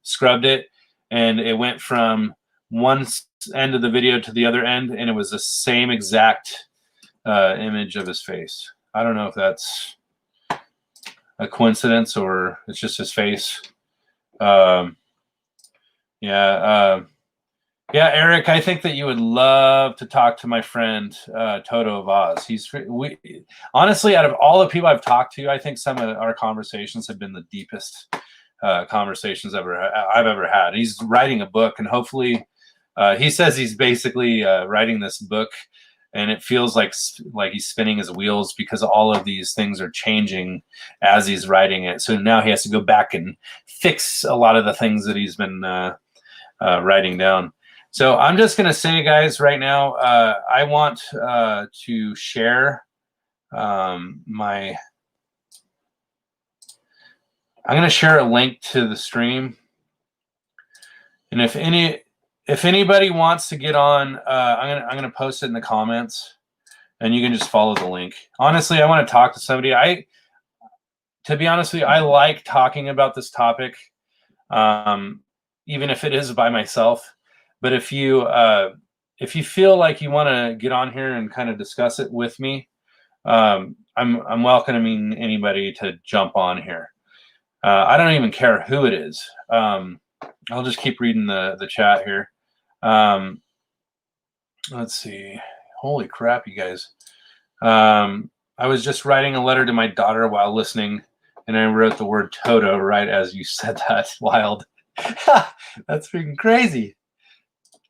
scrubbed it and it went from one end of the video to the other end, and it was the same exact image of his face. I don't know if that's a coincidence or it's just his face. Yeah, Eric, I think that you would love to talk to my friend Toto of Oz. Honestly, out of all the people I've talked to, I think some of our conversations have been the deepest conversations I've ever had. He's writing a book, and hopefully, he says he's basically writing this book, and it feels like he's spinning his wheels because all of these things are changing as he's writing it. So now he has to go back and fix a lot of the things that he's been writing down. So I'm just going to say, guys, right now, I want to share I'm going to share a link to the stream. And if anybody wants to get on, I'm gonna post it in the comments, and you can just follow the link. Honestly, I want to talk to somebody. To be honest with you, I like talking about this topic, even if it is by myself. But if you feel like you want to get on here and kind of discuss it with me, I'm welcoming anybody to jump on here. I don't even care who it is. I'll just keep reading the chat here. Let's see. Holy crap, you guys. I was just writing a letter to my daughter while listening, and I wrote the word Toto right as you said that. Wild. That's freaking crazy.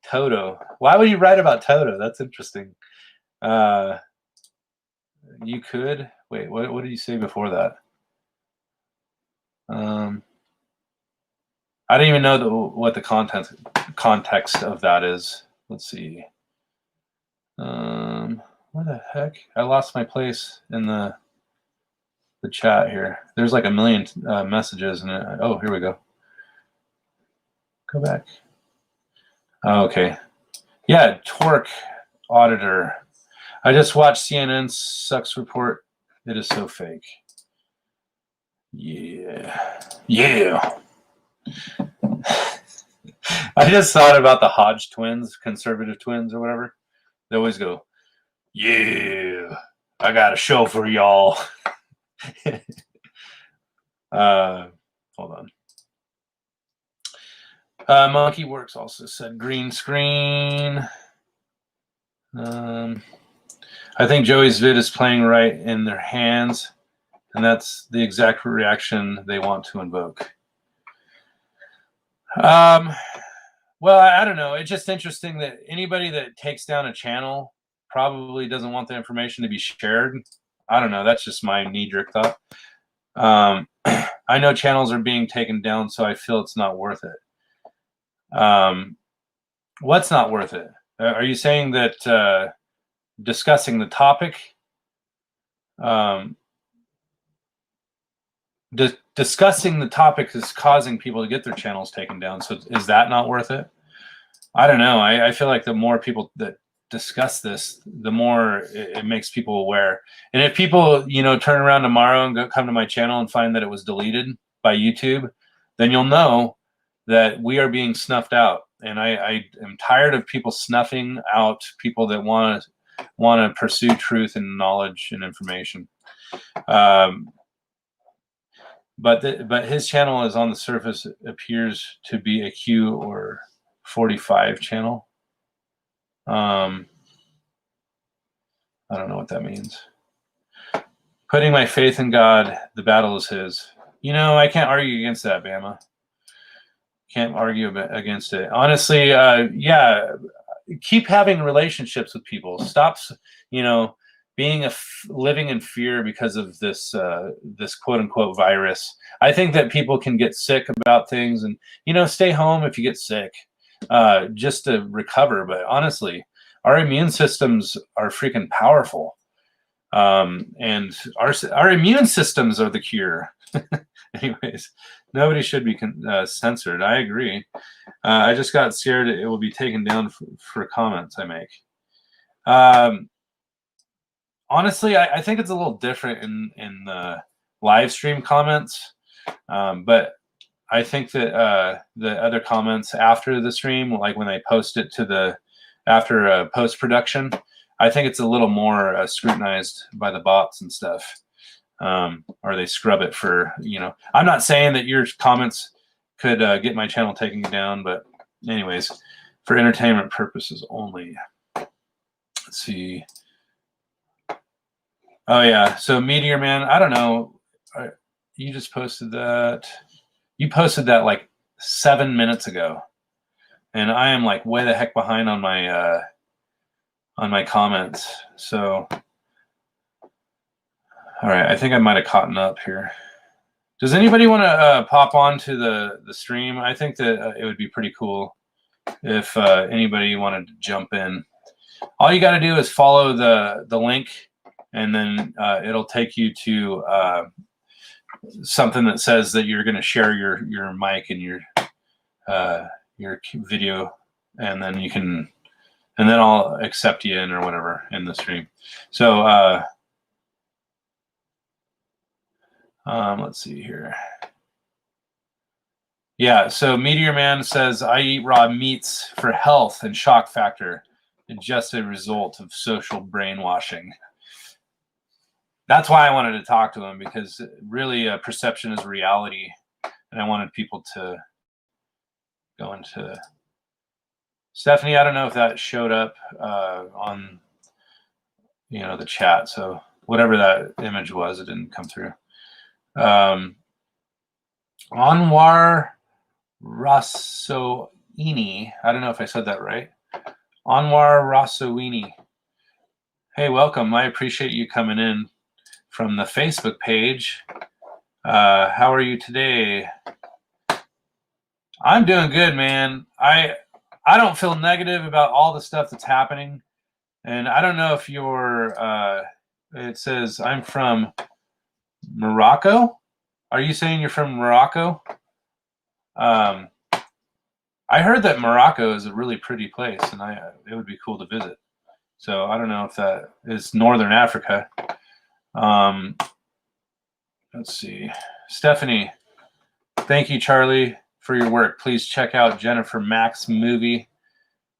Toto. Why would you write about Toto? That's interesting. You could. Wait, what did you say before that? I don't even know what the context of that is. Let's see. Where the heck? I lost my place in the chat here. There's like a million messages, and oh, here we go. Go back. Oh, okay. Yeah, Torque Auditor. I just watched CNN's sucks report. It is so fake. Yeah. Yeah. I just thought about the Hodge twins, conservative twins or whatever. They always go, yeah, I got a show for y'all. Hold on. Monkey Works also said green screen. I think Joey's vid is playing right in their hands, and that's the exact reaction they want to invoke. Well, I don't know. It's just interesting that anybody that takes down a channel probably doesn't want the information to be shared. I don't know. That's just my knee-jerk thought. I know channels are being taken down, so I feel it's not worth it. What's not worth it? Are you saying that discussing the topic, discussing the topic is causing people to get their channels taken down? So is that not worth it? I don't know. I feel like the more people that discuss this, the more it makes people aware. And if people, turn around tomorrow and come to my channel and find that it was deleted by YouTube, then you'll know that we are being snuffed out. And I am tired of people snuffing out people that want to pursue truth and knowledge and information. But his channel is on the surface appears to be a Q or 45 channel. I don't know what that means. Putting my faith in God, the battle is his. I can't argue against that, Bama. Can't argue against it. Honestly, yeah, keep having relationships with people. Stop, being living in fear because of this quote unquote virus. I think that people can get sick about things, and stay home if you get sick, just to recover. But honestly, our immune systems are freaking powerful, and our immune systems are the cure. Anyways, nobody should be censored. I agree. I just got scared it will be taken down for comments I make. Honestly, I think it's a little different in the live stream comments, but I think that the other comments after the stream, like when they post it to after post production, I think it's a little more scrutinized by the bots and stuff, or they scrub it for I'm not saying that your comments could get my channel taken down, but anyways, for entertainment purposes only. Let's see. Oh yeah, so Meteor Man, I don't know. You just posted that. You posted that like 7 minutes ago, and I am like way the heck behind on my comments. So, all right, I think I might have caught up here. Does anybody want to pop on to the stream? I think that it would be pretty cool if anybody wanted to jump in. All you got to do is follow the link, and then it'll take you to something that says that you're going to share your mic and video, and then you can, and then I'll accept you in or whatever in the stream. So let's see here. Yeah, so Meteor Man says, I eat raw meats for health and shock factor, and just a result of social brainwashing. That's why I wanted to talk to him, because really perception is reality, and I wanted people to go into. Stephanie, I don't know if that showed up on the chat, so whatever that image was, it didn't come through. Anwar Rassoini, I don't know if I said that right. Anwar Rassoini. Hey, welcome. I appreciate you coming in from the Facebook page. How are you today? I'm doing good, man. I don't feel negative about all the stuff that's happening. And I don't know if you're, it says I'm from Morocco. Are you saying you're from Morocco? I heard that Morocco is a really pretty place, and it would be cool to visit. So I don't know if that is Northern Africa. Let's see. Stephanie, thank you, Charlie, for your work. Please check out Jennifer Mack's movie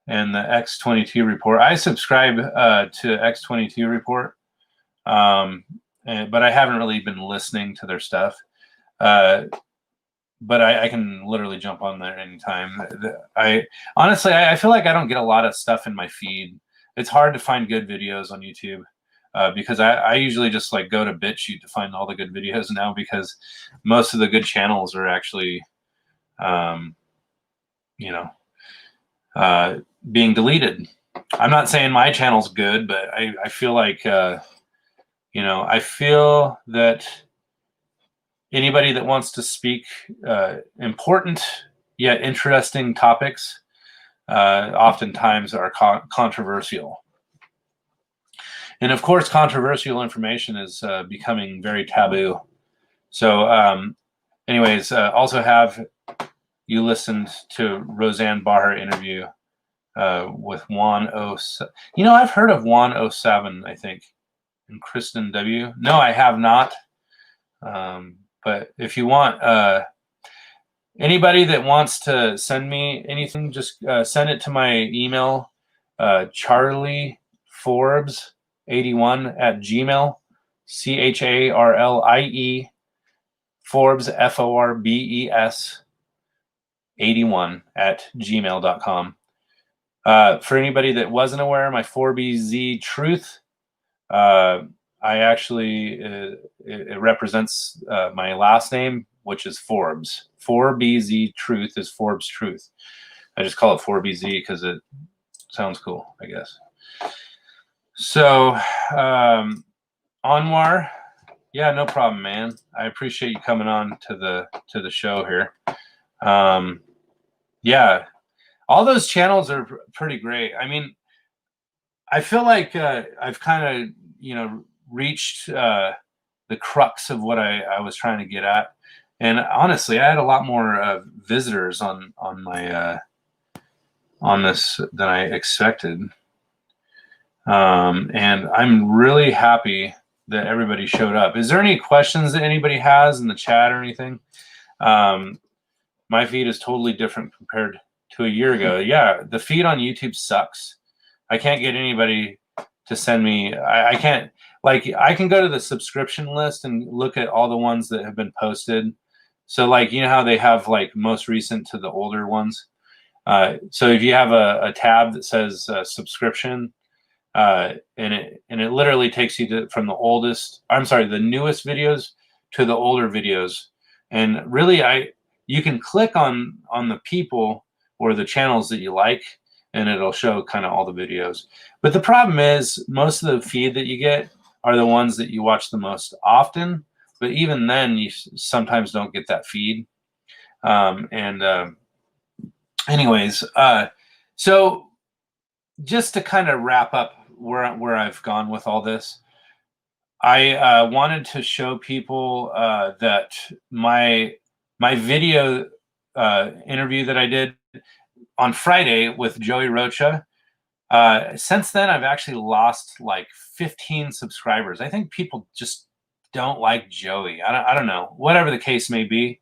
and the X22 report. I subscribe to X22 report, but I haven't really been listening to their stuff. But I can literally jump on there anytime. Honestly, I feel like I don't get a lot of stuff in my feed. It's hard to find good videos on YouTube because I usually just like go to BitChute to find all the good videos now, because most of the good channels are actually, being deleted. I'm not saying my channel's good, but I feel like, I feel that anybody that wants to speak important yet interesting topics oftentimes are controversial. And of course, controversial information is becoming very taboo. So anyways, also have you listened to Roseanne Barr interview with Juan 07. I've heard of Juan 07, I think, and Kristen W. No, I have not. But if you want, anybody that wants to send me anything, just send it to my email, charlieforbes81 @gmail.com. Forbes, Forbes 81 @gmail.com. For anybody that wasn't aware, my 4BZ Truth, I actually, it represents my last name, which is Forbes. 4BZ Truth is Forbes Truth. I just call it 4BZ because it sounds cool, I guess. So, Anwar, yeah, no problem, man. I appreciate you coming on to the show here. Yeah, all those channels are pretty great. I mean, I feel like I've kind of, reached the crux of what I was trying to get at. And honestly, I had a lot more visitors on my on this than I expected. And I'm really happy that everybody showed up. Is there any questions that anybody has in the chat or anything? My feed is totally different compared to a year ago. Yeah, the feed on YouTube sucks. I can't get anybody to send me. I can't, like, I can go to the subscription list and look at all the ones that have been posted. So, like, you know how they have like most recent to the older ones. So if you have a tab that says subscription, and it literally takes you from the the newest videos to the older videos. And really, you can click on the people or the channels that you like, and it'll show kind of all the videos. But the problem is, most of the feed that you get are the ones that you watch the most often. But even then, you sometimes don't get that feed. Anyways, so just to kind of wrap up where I've gone with all this, I wanted to show people that my video interview that I did, on Friday with Joey Rocha. Since then, I've actually lost like 15 subscribers. I think people just don't like Joey. I don't know. Whatever the case may be.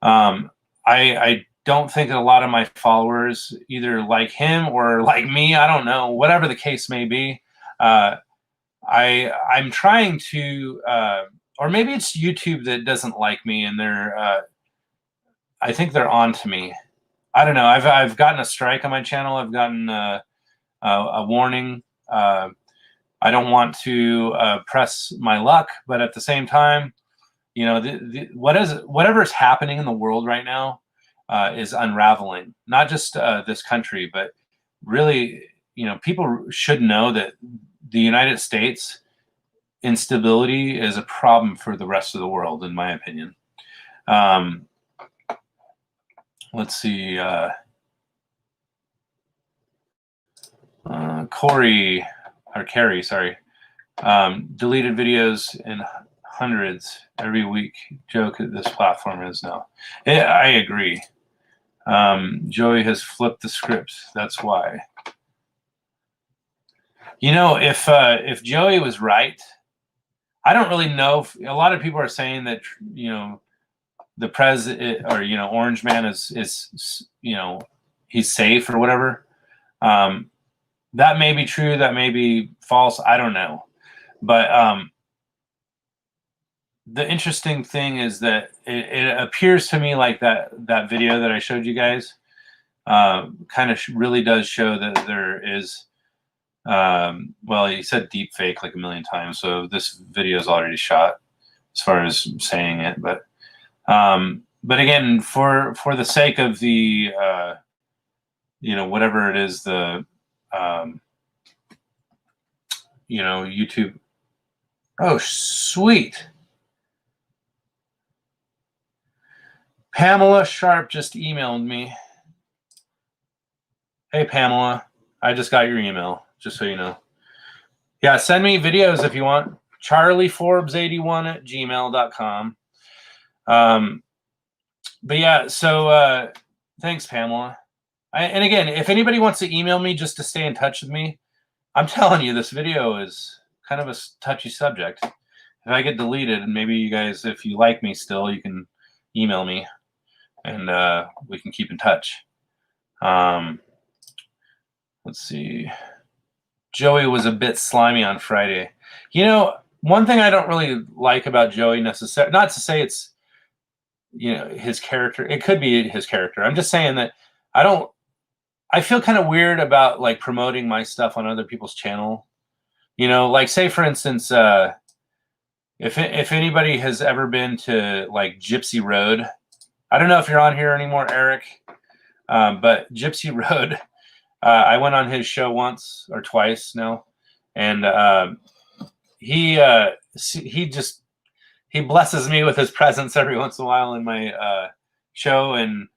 I don't think a lot of my followers either like him or like me. I don't know. Whatever the case may be. I'm trying to, or maybe it's YouTube that doesn't like me, and I think they're on to me. I don't know. I've gotten a strike on my channel. I've gotten a warning. I don't want to press my luck, but at the same time, you know, whatever is happening in the world right now is unraveling. Not just this country, but really, you know, people should know that the United States instability is a problem for the rest of the world, in my opinion. Let's see. Carrie, sorry. Deleted videos in hundreds every week. Joke that this platform is now. I agree. Joey has flipped the script. That's why. You know, if Joey was right, I don't really know. A lot of people are saying that, you know, the president, or, you know, Orange Man is you know, he's safe or whatever. That may be true. That may be false. I don't know. But the interesting thing is that it appears to me like that video that I showed you guys kind of really does show that there is, well, he said deep fake like a million times. So this video is already shot as far as saying it. But again, for the sake of the, you know, whatever it is, the, you know, YouTube. Oh, sweet. Pamela Sharp just emailed me. Hey, Pamela, I just got your email, just so you know. Yeah, send me videos if you want. charlieforbes81@gmail.com. But yeah, so thanks, Pamela. And again, if anybody wants to email me just to stay in touch with me, I'm telling you, this video is kind of a touchy subject. If I get deleted, and maybe you guys, if you like me still, you can email me, and we can keep in touch. Let's see. Joey was a bit slimy on Friday. You know, one thing I don't really like about Joey necessarily, not to say it's, you know, his character. It could be his character. I'm just saying that I feel kind of weird about like promoting my stuff on other people's channel. You know, like say for instance, if anybody has ever been to like Gypsy Road, I don't know if you're on here anymore, Eric, but Gypsy Road, I went on his show once or twice now, and he blesses me with his presence every once in a while in my show, and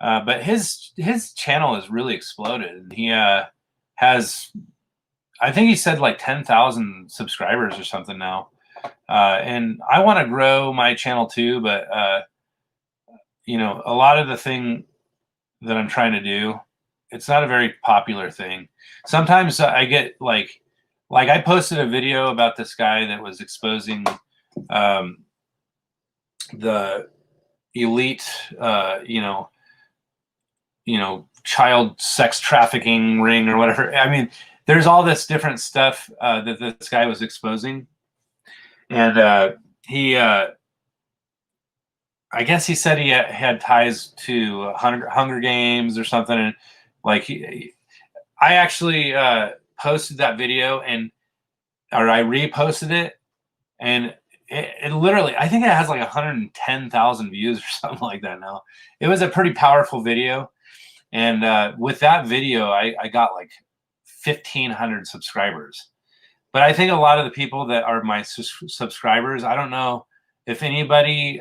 but his channel has really exploded. He has, I think he said like 10,000 subscribers or something now, and I want to grow my channel too, but you know, a lot of the thing that I'm trying to do, it's not a very popular thing. Sometimes I get like I posted a video about this guy that was exposing the elite, you know, child sex trafficking ring or whatever. I mean, there's all this different stuff that this guy was exposing, and he. I guess he said he had ties to Hunger Games or something, and like I actually posted that video, or I reposted it, and it literally, I think it has like 110,000 views or something like that now. It was a pretty powerful video, and with that video, I got like 1,500 subscribers. But I think a lot of the people that are my subscribers, I don't know if anybody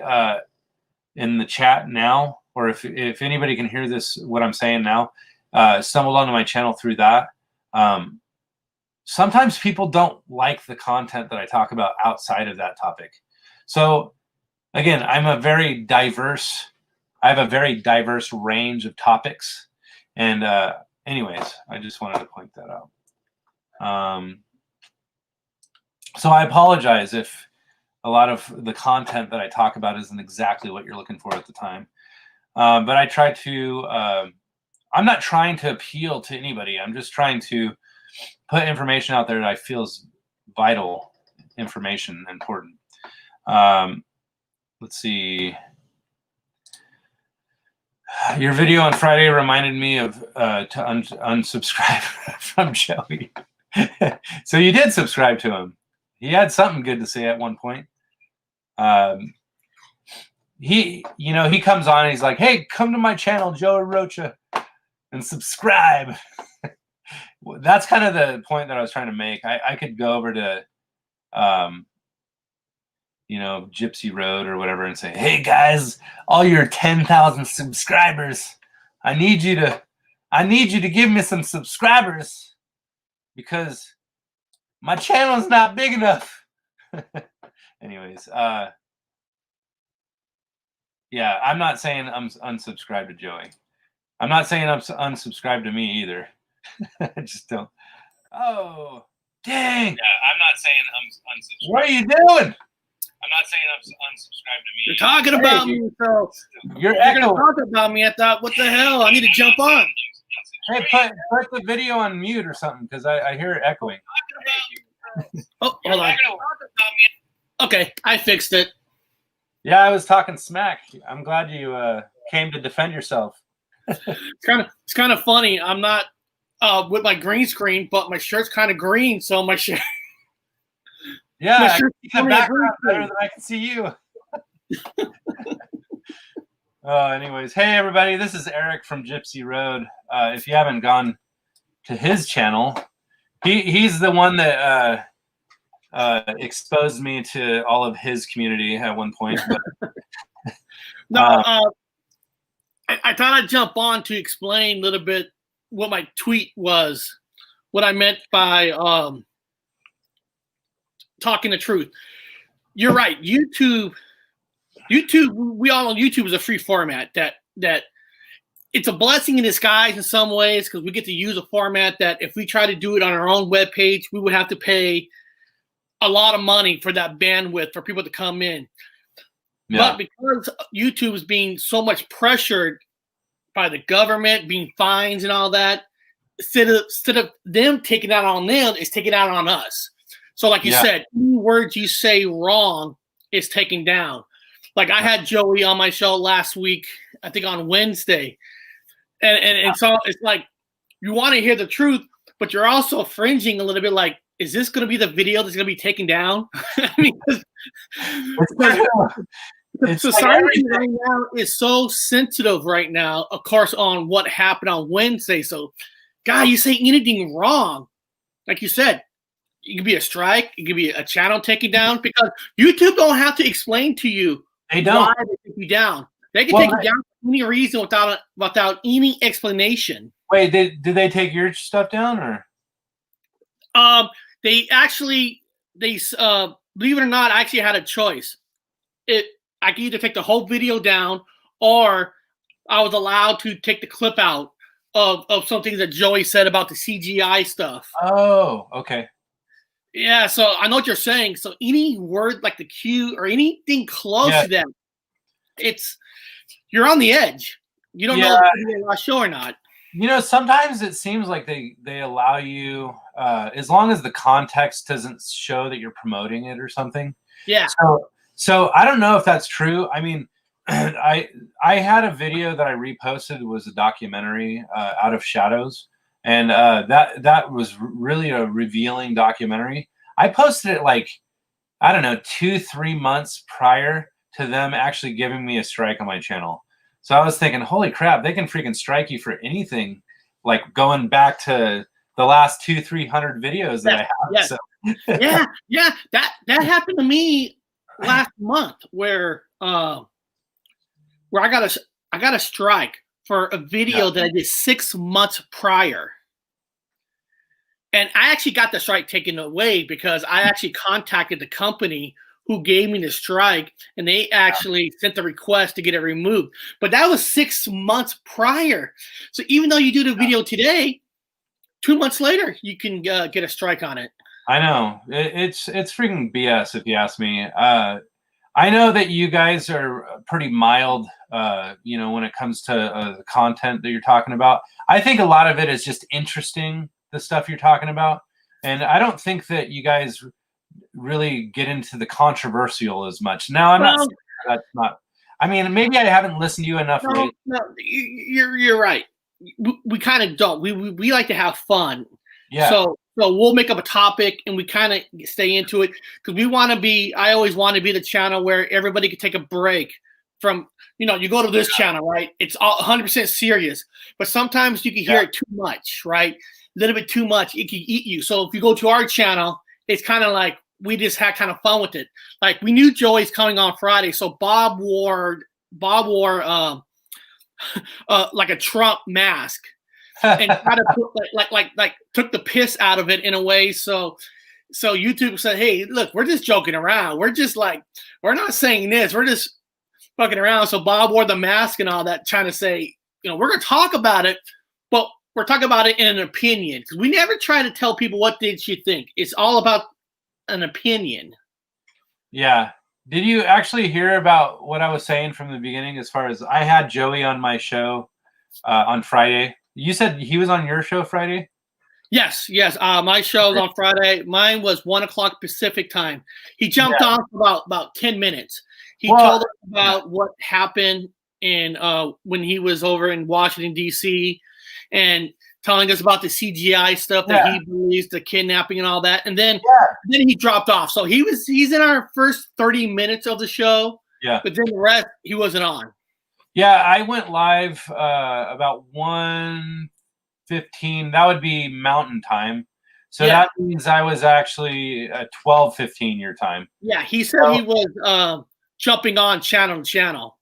in the chat now, or if anybody can hear this, what I'm saying now, stumbled onto my channel through that. Sometimes people don't like the content that I talk about outside of that topic. So again, I have a very diverse range of topics. And anyways, I just wanted to point that out. So I apologize if a lot of the content that I talk about isn't exactly what you're looking for at the time. But I try to, I'm not trying to appeal to anybody. I'm just trying to put information out there that I feel is vital information, important. Let's see. Your video on Friday reminded me of to unsubscribe from Joey. So you did subscribe to him. He had something good to say at one point. He comes on and he's like, "Hey, come to my channel, Joey Rocha, and subscribe." That's kind of the point that I was trying to make. I could go over to, Gypsy Road or whatever and say, "Hey guys, all your 10,000 subscribers, I need you to give me some subscribers because my channel is not big enough." Anyways, yeah, I'm not saying I'm unsubscribed to Joey. I'm not saying I'm unsubscribed to me either. I just don't. Oh, dang. Yeah, I'm not saying I'm unsubscribed. What are you doing? I'm not saying I'm unsubscribed to me. You're talking about me, so You're going to talk about me. I thought, what the hell? I need to jump on. Hey, put the video on mute or something because I hear it echoing. Oh, hold on. Okay, I fixed it. Yeah, I was talking smack. I'm glad you came to defend yourself. It's kind of funny. I'm not with my green screen, but my shirt's kind of green, so my shirt. Yeah, my I shirt's can see the background better than I can see you. Anyways, hey everybody, this is Eric from Gypsy Road. If you haven't gone to his channel, he's the one that exposed me to all of his community at one point. But, I thought I'd jump on to explain a little bit what my tweet was, what I meant by talking the truth. You're right. YouTube, we all know YouTube is a free format that it's a blessing in disguise in some ways because we get to use a format that if we try to do it on our own webpage, we would have to pay a lot of money for that bandwidth for people to come in. Yeah. But because YouTube is being so much pressured by the government, being fines and all that, instead of them taking that on them, it's taking out on us. So like you said, any words you say wrong is taken down. Like I had Joey on my show last week, I think on Wednesday. And so it's like you want to hear the truth, but you're also fringing a little bit like, is this going to be the video that's going to be taken down? I mean, society right now is so sensitive right now, of course, on what happened on Wednesday. So, God, you say anything wrong, like you said, it could be a strike, it could be a channel taken down because YouTube don't have to explain to you why they take you down. They can take you down for any reason without any explanation. Wait, did they take your stuff down or? They believe it or not, I actually had a choice. I could either take the whole video down or I was allowed to take the clip out of something that Joey said about the CGI stuff. Oh, okay. Yeah, so I know what you're saying. So any word like the Q or anything close to that, you're on the edge. You don't know if you're on a show or not. Sometimes it seems like they allow you, as long as the context doesn't show that you're promoting it or something. Yeah. So I don't know if that's true. I mean, I had a video that I reposted. It was a documentary, Out of Shadows. And that was really a revealing documentary. I posted it like, I don't know, 2-3 months prior to them actually giving me a strike on my channel. So I was thinking, holy crap, they can freaking strike you for anything, like going back to the last 200-300 videos that I have. Yeah. So. yeah. That happened to me last month where I got a strike for a video that I did 6 months prior. And I actually got the strike taken away because I actually contacted the company who gave me the strike, and they actually sent the request to get it removed. But that was 6 months prior. So even though you do the video today, 2 months later, you can get a strike on it. I know it's freaking BS if you ask me. I know that you guys are pretty mild, you know, when it comes to the content that you're talking about. I think a lot of it is just interesting, the stuff you're talking about, and I don't think that you guys really get into the controversial as much. Now, I'm not saying that's not. I mean, maybe I haven't listened to you enough. No, you're right. We kind of don't. We like to have fun. Yeah. So we'll make up a topic and we kind of stay into it because we want to be. I always want to be the channel where everybody can take a break from. You know, you go to this channel, right? It's all 100% serious, but sometimes you can hear it too much, right? A little bit too much, it can eat you. So if you go to our channel, it's kind of like we just had kind of fun with it. Like we knew Joey's coming on Friday, so Bob wore like a Trump mask and kind of put, like took the piss out of it in a way. So YouTube said, "Hey, look, we're just joking around. We're just like we're not saying this. We're just fucking around." So Bob wore the mask and all that, trying to say, you know, we're gonna talk about it, but we're talking about it in an opinion because we never try to tell people what did you think. It's all about an opinion. Yeah. Did you actually hear about what I was saying from the beginning? As far as I had Joey on my show on Friday. You said he was on your show Friday? Yes. My show was on Friday. Mine was 1 o'clock Pacific time. He jumped on for about 10 minutes. He told us about what happened in when he was over in Washington, D.C., and telling us about the CGI stuff that he believes, the kidnapping and all that. And then he dropped off. So he's in our first 30 minutes of the show. Yeah. But then the rest, he wasn't on. Yeah, I went live about 1:15. That would be Mountain Time. So that means I was actually at 12:15 your time. Yeah, he said he was jumping on channel to channel.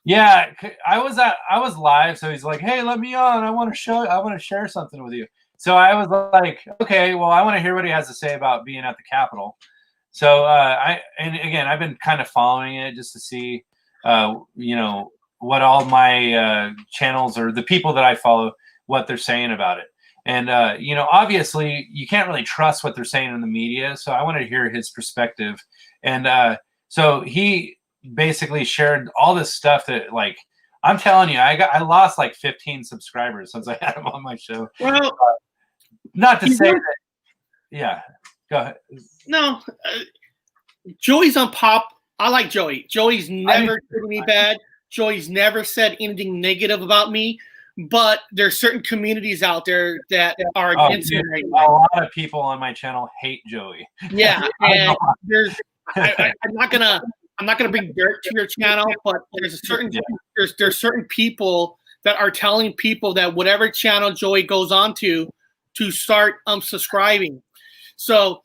Yeah, I was live, so he's like, "Hey, let me on. I want to share something with you." So I was like, "Okay, well, I want to hear what he has to say about being at the Capitol." So and again, I've been kind of following it just to see, you know, what all my channels or the people that I follow, what they're saying about it. And you know, obviously, you can't really trust what they're saying in the media. So I wanted to hear his perspective, and so he basically shared all this stuff that, like, I'm telling you, I lost like 15 subscribers since I had him on my show. Well, not to say that. Yeah, go ahead. No, Joey's on pop. I like Joey. Joey's never treated me bad. Joey's never said anything negative about me. But there's certain communities out there that are against him right now. A lot of people on my channel hate Joey. Yeah, and I'm not gonna bring dirt to your channel, but there's certain people that are telling people that whatever channel Joey goes on to start unsubscribing. So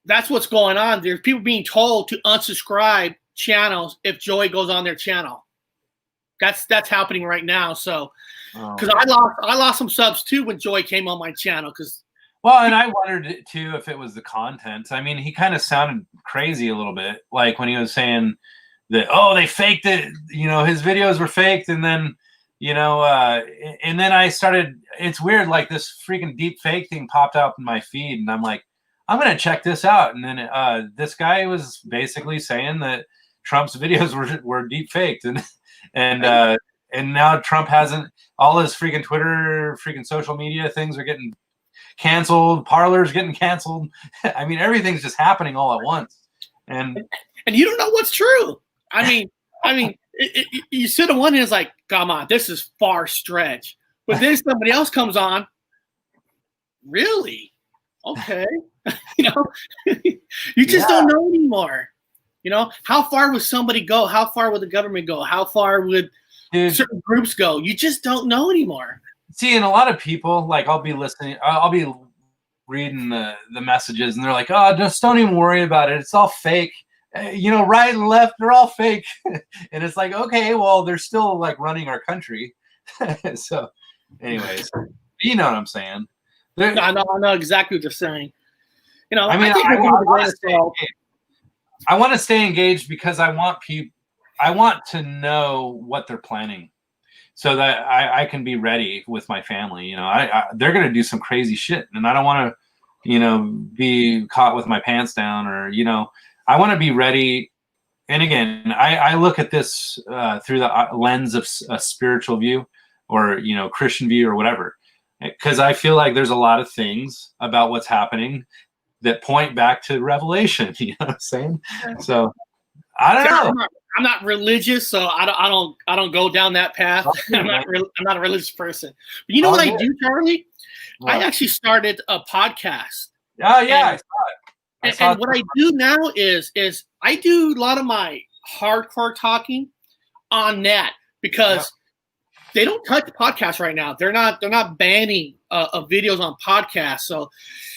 that's what's going on. There's people being told to unsubscribe channels if Joey goes on their channel. That's happening right now. So because I lost some subs too when Joey came on my channel. Well, and I wondered too if it was the content. I mean, he kind of sounded crazy a little bit, like when he was saying that, oh, they faked it. You know, his videos were faked, and then, you know, and then I started. It's weird, like this freaking deep fake thing popped up in my feed, and I'm like, I'm gonna check this out. And then this guy was basically saying that Trump's videos were deep faked, and now Trump hasn't. All his freaking Twitter, freaking social media things are getting canceled. Parler's getting canceled. I mean, everything's just happening all at once, and you don't know what's true. I mean, you sit on one hand, it's like, come on, this is far stretch. But then somebody else comes on. Really? Okay. You know, you just don't know anymore. You know, how far would somebody go? How far would the government go? How far would certain groups go? You just don't know anymore. See, and a lot of people, like, I'll be listening, I'll be reading the messages, and they're like, oh, just don't even worry about it. It's all fake. You know, right and left, they're all fake. And it's like, okay, well, they're still, like, running our country. So, anyways, you know what I'm saying. I know exactly what you're saying. You know, I mean, I want to stay engaged because I want to know what they're planning, so that I can be ready with my family. You know, they're going to do some crazy shit, and I don't want to, you know, be caught with my pants down, or, you know, I want to be ready. And again, I look at this through the lens of a spiritual view, or, you know, Christian view, or whatever, because I feel like there's a lot of things about what's happening that point back to Revelation. You know what I'm saying? So I don't know. I'm not religious, so I don't go down that path. I'm not a religious person. But you know what I do, Charlie? What? I actually started a podcast. Oh yeah, I saw it. And what I do now is I do a lot of my hardcore talking on that, because they don't touch podcasts right now. They're not banning videos on podcasts.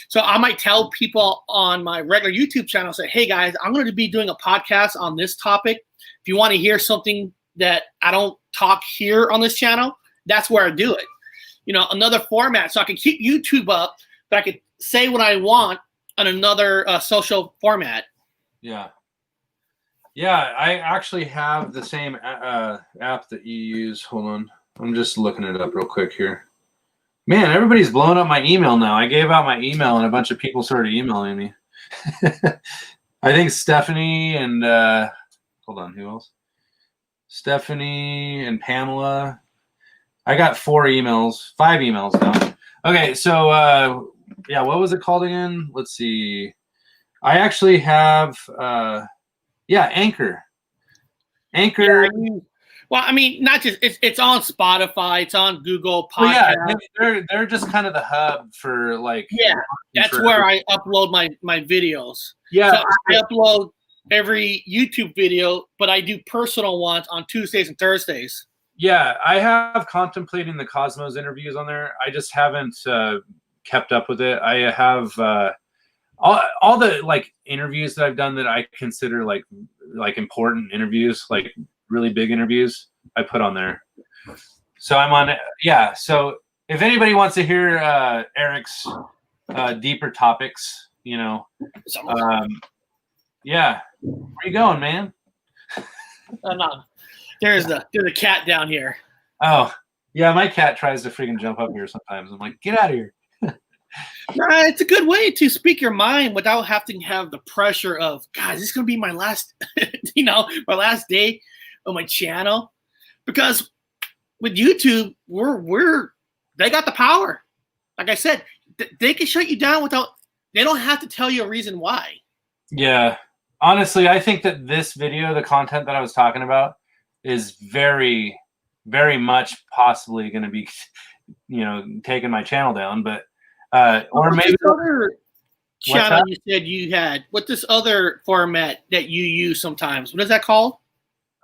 So I might tell people on my regular YouTube channel, say, hey guys, I'm going to be doing a podcast on this topic. If you want to hear something that I don't talk here on this channel, that's where I do it. You know, another format, so I can keep YouTube up, but I could say what I want on another social format. Yeah. Yeah, I actually have the same app that you use. Hold on. I'm just looking it up real quick here. Man, everybody's blowing up my email now. I gave out my email and a bunch of people started emailing me. I think Stephanie and hold on, who else? Stephanie and Pamela. I got 5 emails now. Okay, so yeah, what was it called again? Let's see. I actually have Anchor. Anchor. Yeah, well, I mean, not just it's on Spotify, it's on Google Podcasts. Well, yeah, they're just kind of the hub for, like, that's where I upload my videos. Yeah, so I upload every YouTube video, but I do personal ones on Tuesdays and Thursdays. Yeah, I have Contemplating the Cosmos interviews on there. I just haven't kept up with it. I have all the, like, interviews that I've done that I consider like important interviews, like really big interviews, I put on there. So I'm on it. Yeah. So if anybody wants to hear Eric's deeper topics, you know, yeah, where you going, man? No. There's the cat down here. Oh, yeah, my cat tries to freaking jump up here sometimes. I'm like, get out of here. It's a good way to speak your mind without having to have the pressure of, God, this is going to be my last, my last day on my channel. Because with YouTube, they got the power. Like I said, they can shut you down they don't have to tell you a reason why. Yeah. Honestly, I think that this video, the content that I was talking about, is very, very much possibly going to be, taking my channel down. But or maybe this other channel you said you had. What's this other format that you use sometimes? What is that called?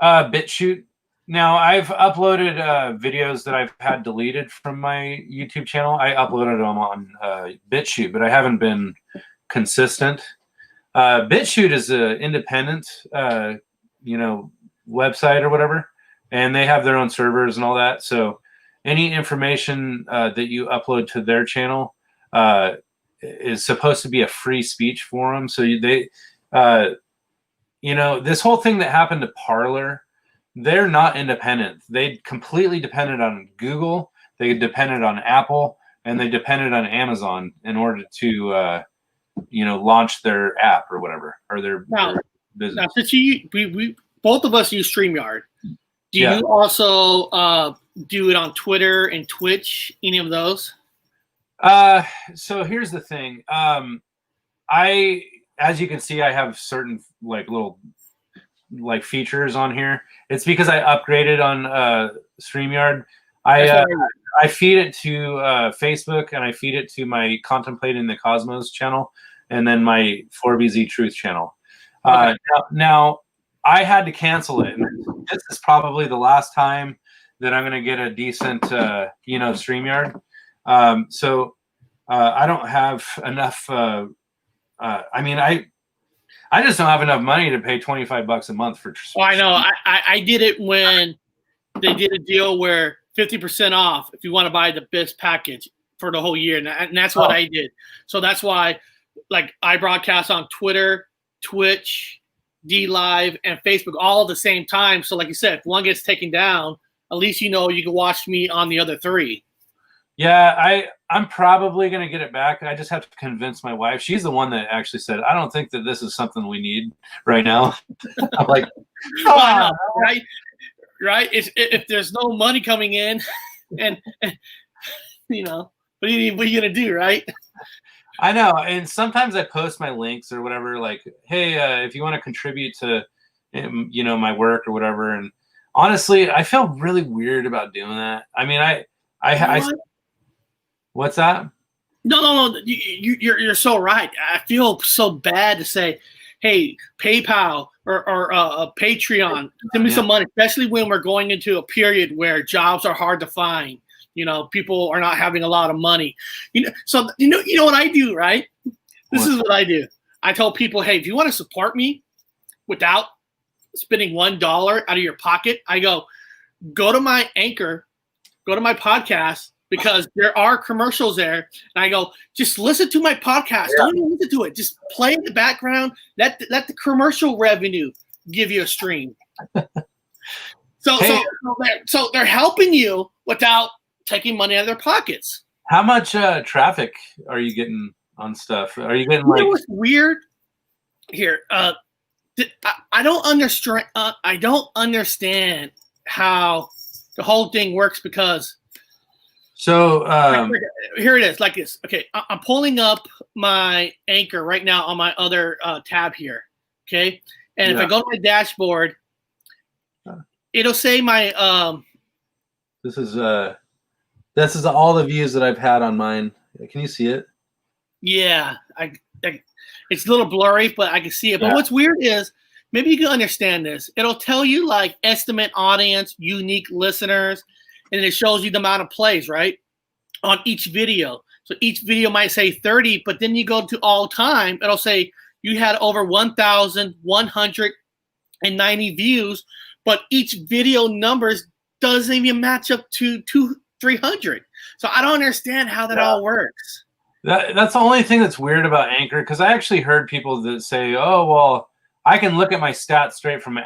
BitChute. Now, I've uploaded videos that I've had deleted from my YouTube channel. I uploaded them on BitChute, but I haven't been consistent. BitChute is an independent, website or whatever, and they have their own servers and all that. So any information that you upload to their channel is supposed to be a free speech forum. So this whole thing that happened to Parler, they're not independent. They completely depended on Google. They depended on Apple, and they depended on Amazon in order to, launch their app or whatever, or their business. Now, since we both of us use StreamYard, do you also do it on Twitter and Twitch? Any of those? So here's the thing. As you can see, I have certain little features on here. It's because I upgraded on StreamYard. I feed it to Facebook, and I feed it to my Contemplating the Cosmos channel, and then my 4BZ Truth channel. Okay. Now I had to cancel it. This is probably the last time that I'm going to get a decent, StreamYard. So I don't have enough. I just don't have enough money to pay $25 a month for. Oh, I know. I did it when they did a deal where 50% off if you want to buy the best package for the whole year, and that's what I did. So that's why, I broadcast on Twitter, Twitch, D Live, and Facebook all at the same time. So like you said, if one gets taken down, at least you know you can watch me on the other 3. Yeah, I'm probably going to get it back. I just have to convince my wife. She's the one that actually said, I don't think that this is something we need right now. I'm like, well, right? Right? If there's no money coming in, and you know, what are you going to do, right? I know. And sometimes I post my links or whatever, like, hey, if you want to contribute to, you know, my work or whatever. And honestly, I feel really weird about doing that. I mean, what's that? No. You're so right. I feel so bad to say, hey, PayPal or Patreon, send me some money, especially when we're going into a period where jobs are hard to find. You know, people are not having a lot of money. You know, so you know what I do, right? This is what I do. I tell people, hey, if you want to support me without spending $1 out of your pocket, I go to my Anchor, go to my podcast, because there are commercials there. And I go, just listen to my podcast. Don't even listen to it. Just play in the background. Let the commercial revenue give you a stream. So they're helping you without taking money out of their pockets. How much traffic are you getting on stuff? Are you getting like? You know what's weird here? I don't understand. I don't understand how the whole thing works, because. So here it is, like this. Okay, I'm pulling up my Anchor right now on my other tab here. Okay, and if I go to my dashboard, it'll say my This is all the views that I've had on mine. Can you see it? Yeah, it's a little blurry, but I can see it. But what's weird is, maybe you can understand this. It'll tell you like estimate audience, unique listeners, and it shows you the amount of plays, right, on each video. So each video might say 30, but then you go to all time, it'll say you had over 1,190 views, but each video numbers doesn't even match up to 300. So I don't understand how that all works. That's the only thing that's weird about Anchor, because I actually heard people that say, oh, well, I can look at my stats straight from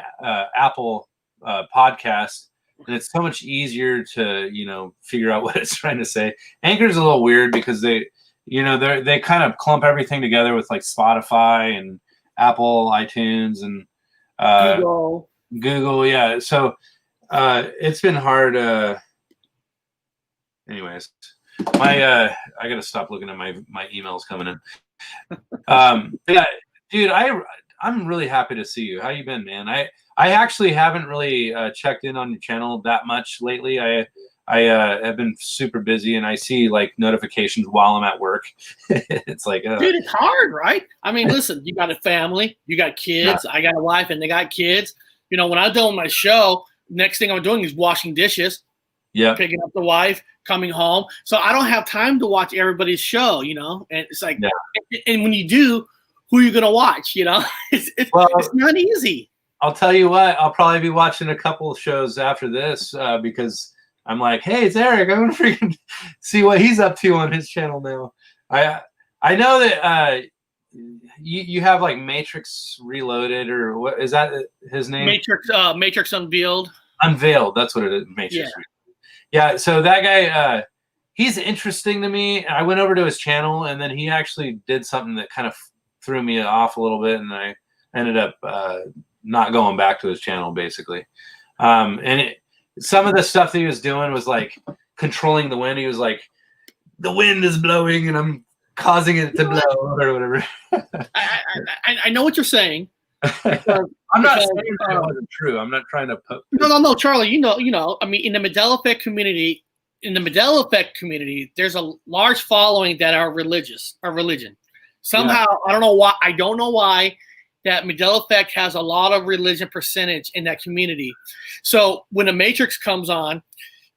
Apple Podcast, and it's so much easier to, you know, figure out what it's trying to say. Anchor's a little weird because they kind of clump everything together with like Spotify and Apple iTunes and Google. Yeah. So it's been hard. Anyways, I got to stop looking at my emails coming in. Yeah, dude, I'm really happy to see you. How you been, man? I actually haven't really checked in on your channel that much lately. I have been super busy, and I see like notifications while I'm at work. It's like, dude, it's hard, right? I mean, listen, you got a family, you got kids. I got a wife, and they got kids. You know, when I'm doing my show, next thing I'm doing is washing dishes. Yeah, picking up the wife, coming home. So I don't have time to watch everybody's show. You know, and it's like, and when you do, who are you gonna watch? You know, it's not easy. I'll tell you what, I'll probably be watching a couple of shows after this because I'm like, hey, it's Eric. I'm gonna freaking see what he's up to on his channel now. I know that you have like Matrix Reloaded, or what is that his name? Matrix Unveiled. Unveiled, that's what it is. Matrix. Yeah. So that guy, he's interesting to me. I went over to his channel, and then he actually did something that kind of threw me off a little bit, and I ended up not going back to his channel, basically. Some of the stuff that he was doing was like controlling the wind. He was like, the wind is blowing and I'm causing it to blow or whatever. I know what you're saying. I'm not saying that wasn't true. I'm not trying to put. No, Charlie. You know. I mean, in the Mandela Effect community, there's a large following that are religious, religion. Somehow, I don't know why. That Mandela Effect has a lot of religion percentage in that community. So when the Matrix comes on,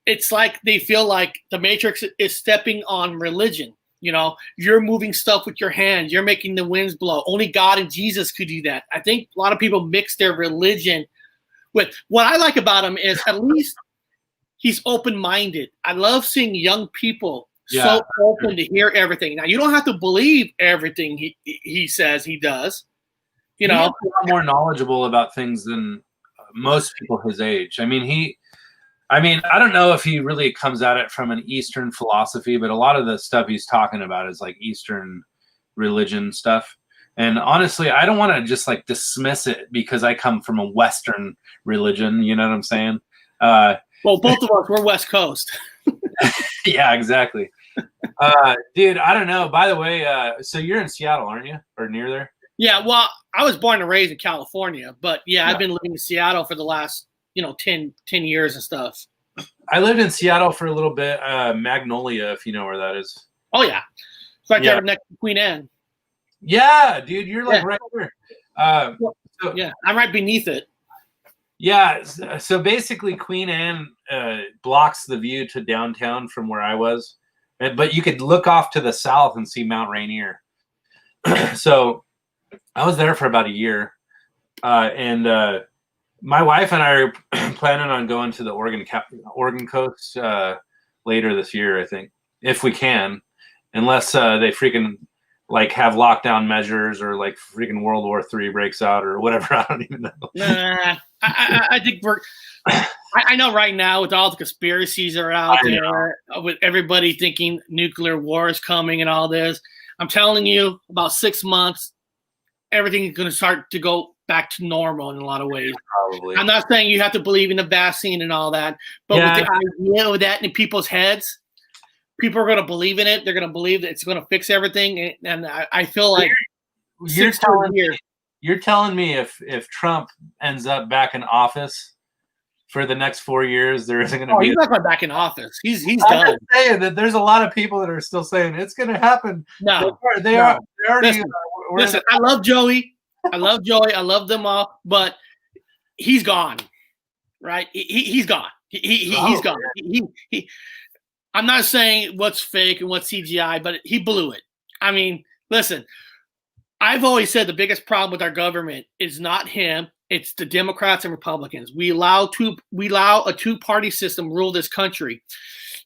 it's like they feel like the Matrix is stepping on religion. You know, you're moving stuff with your hands. You're making the winds blow. Only God and Jesus could do that. I think a lot of people mix their religion with what I like about him is at least he's open-minded. I love seeing young people so open to hear everything. Now, you don't have to believe everything he says he does. You He's know, a lot more knowledgeable about things than most people his age. I mean, I don't know if he really comes at it from an Eastern philosophy, but a lot of the stuff he's talking about is like Eastern religion stuff. And honestly, I don't want to just like dismiss it because I come from a Western religion. You know what I'm saying? well, both of us, we're West Coast. Yeah, exactly. Dude, I don't know. By the way, so you're in Seattle, aren't you? Or near there? Yeah, well, I was born and raised in California, but yeah, I've been living in Seattle for the last, 10 years and stuff. I lived in Seattle for a little bit. Magnolia, if you know where that is. Oh, yeah. It's right there next to Queen Anne. Yeah, dude, you're like right there. Yeah, I'm right beneath it. Yeah, so basically Queen Anne blocks the view to downtown from where I was, but you could look off to the south and see Mount Rainier. So I was there for about a year, and my wife and I are planning on going to the Oregon coast later this year, I think, if we can, unless they freaking like have lockdown measures or like freaking World War III breaks out or whatever. I don't even know. Nah, I think I know right now with all the conspiracies that are out there, with everybody thinking nuclear war is coming and all this, I'm telling you, about 6 months, everything is going to start to go back to normal in a lot of ways. Probably. I'm not saying you have to believe in the vaccine and all that, but with the idea of that in people's heads, people are going to believe in it. They're going to believe that it's going to fix everything. And I feel like you're telling me if Trump ends up back in office for the next 4 years, there isn't going to be. He's not going back in office. He's done. I'm just saying that there's a lot of people that are still saying it's going to happen. No, they are. Listen, I love Joey. I love Joey. I love them all, but he's gone. Right? He's gone. He's gone. I'm not saying what's fake and what's CGI, but he blew it. I mean, listen, I've always said the biggest problem with our government is not him. It's the Democrats and Republicans. We allow a two-party system rule this country.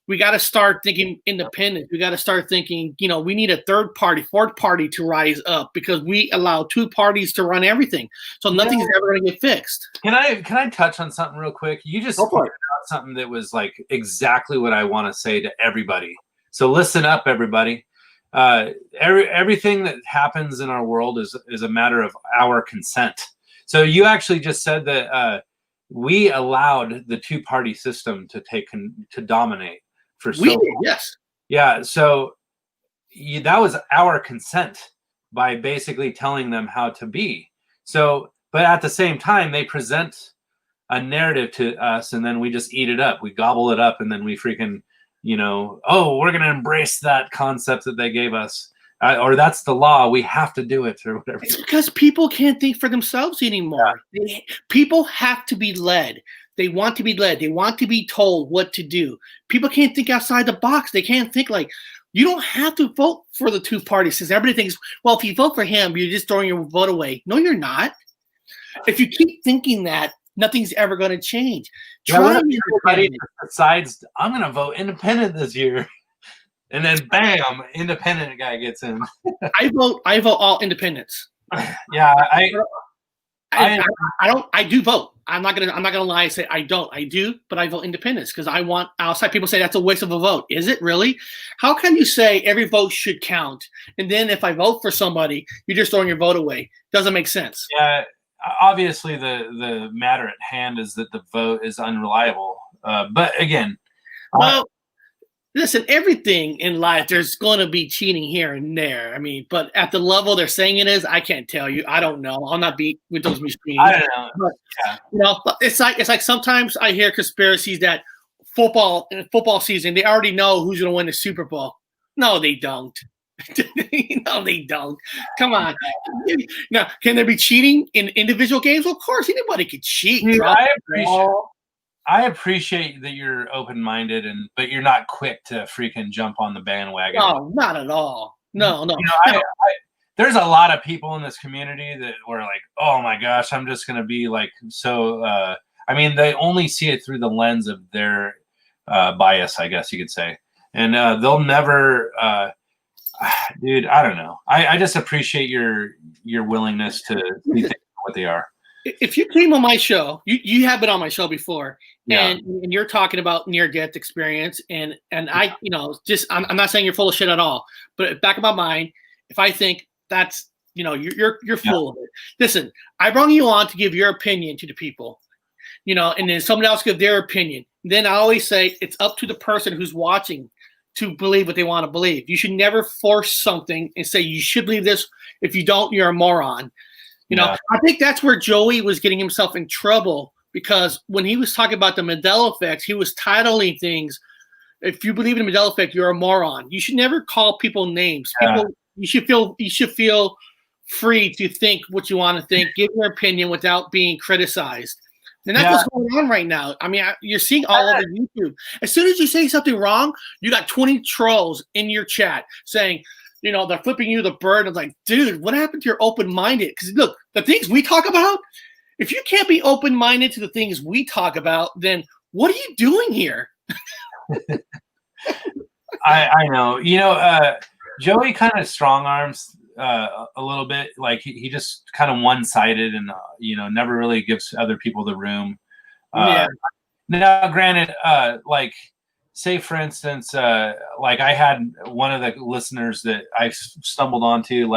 We got to start thinking independent. We got to start thinking, we need a third party, fourth party to rise up because we allow two parties to run everything. So nothing's ever going to get fixed. Can I touch on something real quick? You just pointed out something that was like exactly what I want to say to everybody. So listen up, everybody. Everything that happens in our world is a matter of our consent. So you actually just said that we allowed the two-party system to dominate for so long. Yes. Yeah. So that was our consent by basically telling them how to be. So, but at the same time, they present a narrative to us, and then we just eat it up. We gobble it up, and then we freaking, we're going to embrace that concept that they gave us. Or that's the law. We have to do it or whatever. It's because people can't think for themselves anymore. Yeah. People have to be led. They want to be led. They want to be told what to do. People can't think outside the box. They can't think like, you don't have to vote for the two parties. Since everybody thinks, well, if you vote for him, you're just throwing your vote away. No, you're not. If you keep thinking that, nothing's ever going to change. Everybody decides, I'm going to vote independent this year. And then bam, independent guy gets in. I vote all independents. Yeah, I do vote. I'm not gonna lie and say I don't. I do, but I vote independents because I want outside people say that's a waste of a vote. Is it really? How can you say every vote should count? And then if I vote for somebody, you're just throwing your vote away. Doesn't make sense. Yeah, obviously the matter at hand is that the vote is unreliable. But again, listen, everything in life, there's going to be cheating here and there. I mean, but at the level they're saying it is, I can't tell you. I don't know. I'll not be with those machines. I don't know. But, it's like sometimes I hear conspiracies that football season, they already know who's going to win the Super Bowl. No, they don't. No, they don't. Come on. Now, can there be cheating in individual games? Well, of course, anybody could cheat. Dude, I appreciate that you're open-minded, but you're not quick to freaking jump on the bandwagon. No, not at all. No. There's a lot of people in this community that were like, oh my gosh, I'm just going to be like so. They only see it through the lens of their bias, I guess you could say. And they'll never, dude, I don't know. I just appreciate your willingness to see things for what they are. If you came on my show, you have been on my show before, Yeah. and you're talking about near-death experience, and I, I'm not saying you're full of shit at all, but back of my mind, if I think that's, you're full of it. Listen, I brought you on to give your opinion to the people, and then somebody else give their opinion. Then I always say it's up to the person who's watching to believe what they want to believe. You should never force something and say you should believe this. If you don't, you're a moron. I think that's where Joey was getting himself in trouble, because when he was talking about the Mandela effect, he was titling things. If you believe in the Mandela effect, you're a moron. You should never call people names. People, you should feel free to think what you want to think, give your opinion without being criticized. And that's what's going on right now. I mean, you're seeing all over YouTube. As soon as you say something wrong, you got 20 trolls in your chat saying, they're flipping you the bird. It's like, dude, what happened to your open-minded? Because look, the things we talk about, if you can't be open-minded to the things we talk about, then what are you doing here? I know. Joey kind of strong arms a little bit. Like he just kind of one-sided and, never really gives other people the room. Now, granted, say for instance, like I had one of the listeners that I stumbled onto,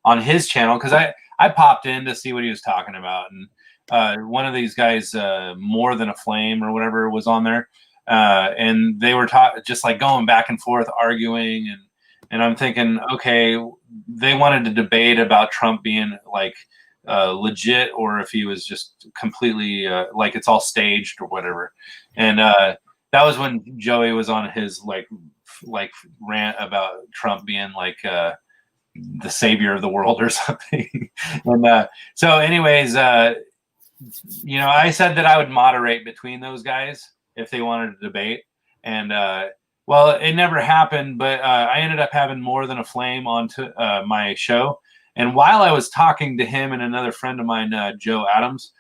on his channel, because I popped in to see what he was talking about, and one of these guys, More Than a Flame or whatever, was on there, and they were just like going back and forth arguing, and I'm thinking, okay, they wanted to debate about Trump being legit, or if he was just completely like it's all staged or whatever, and that was when Joey was on his like rant about Trump being the savior of the world or something. And so anyways, I said that I would moderate between those guys if they wanted to debate. And well, it never happened, but I ended up having More Than a Flame onto my show. And while I was talking to him and another friend of mine, Joe Adams,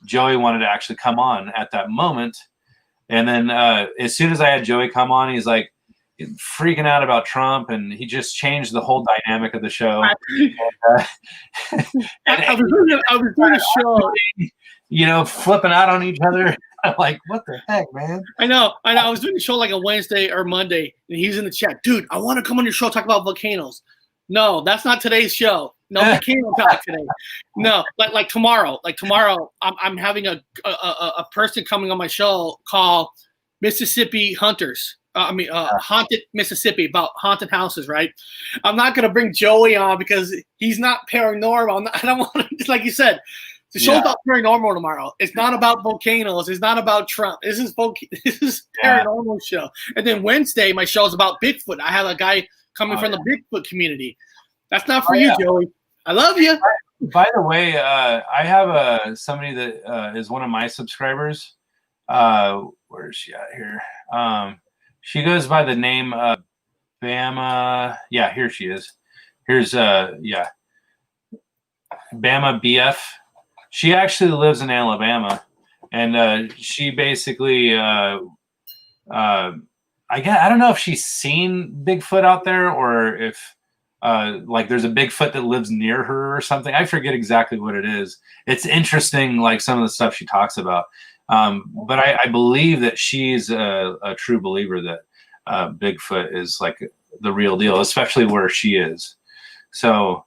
Joey wanted to actually come on at that moment. And then as soon as I had Joey come on, he's like freaking out about Trump, and he just changed the whole dynamic of the show. I was doing a show, flipping out on each other. I'm like, what the heck, man? I know. I was doing a show like a Wednesday or Monday, and he's in the chat. Dude, I want to come on your show, talk about volcanoes. No, that's not today's show. No volcano talk today. No, like tomorrow. Like tomorrow, I'm having a person coming on my show called Mississippi Hunters. Haunted Mississippi, about haunted houses, right? I'm not gonna bring Joey on because he's not paranormal. I don't want to, like you said, the show's not paranormal tomorrow. It's not about volcanoes. It's not about Trump. This is paranormal show. And then Wednesday, my show is about Bigfoot. I have a guy coming from the Bigfoot community. That's not for you, Joey. I love you. By the way, I have somebody that is one of my subscribers. Where is she at here? She goes by the name Bama. Yeah, here she is. Here's Bama BF. She actually lives in Alabama, and she basically I don't know if she's seen Bigfoot out there, or if there's a Bigfoot that lives near her or something. I forget exactly what it is. It's interesting, like some of the stuff she talks about. But I believe that she's a true believer that Bigfoot is like the real deal, especially where she is. So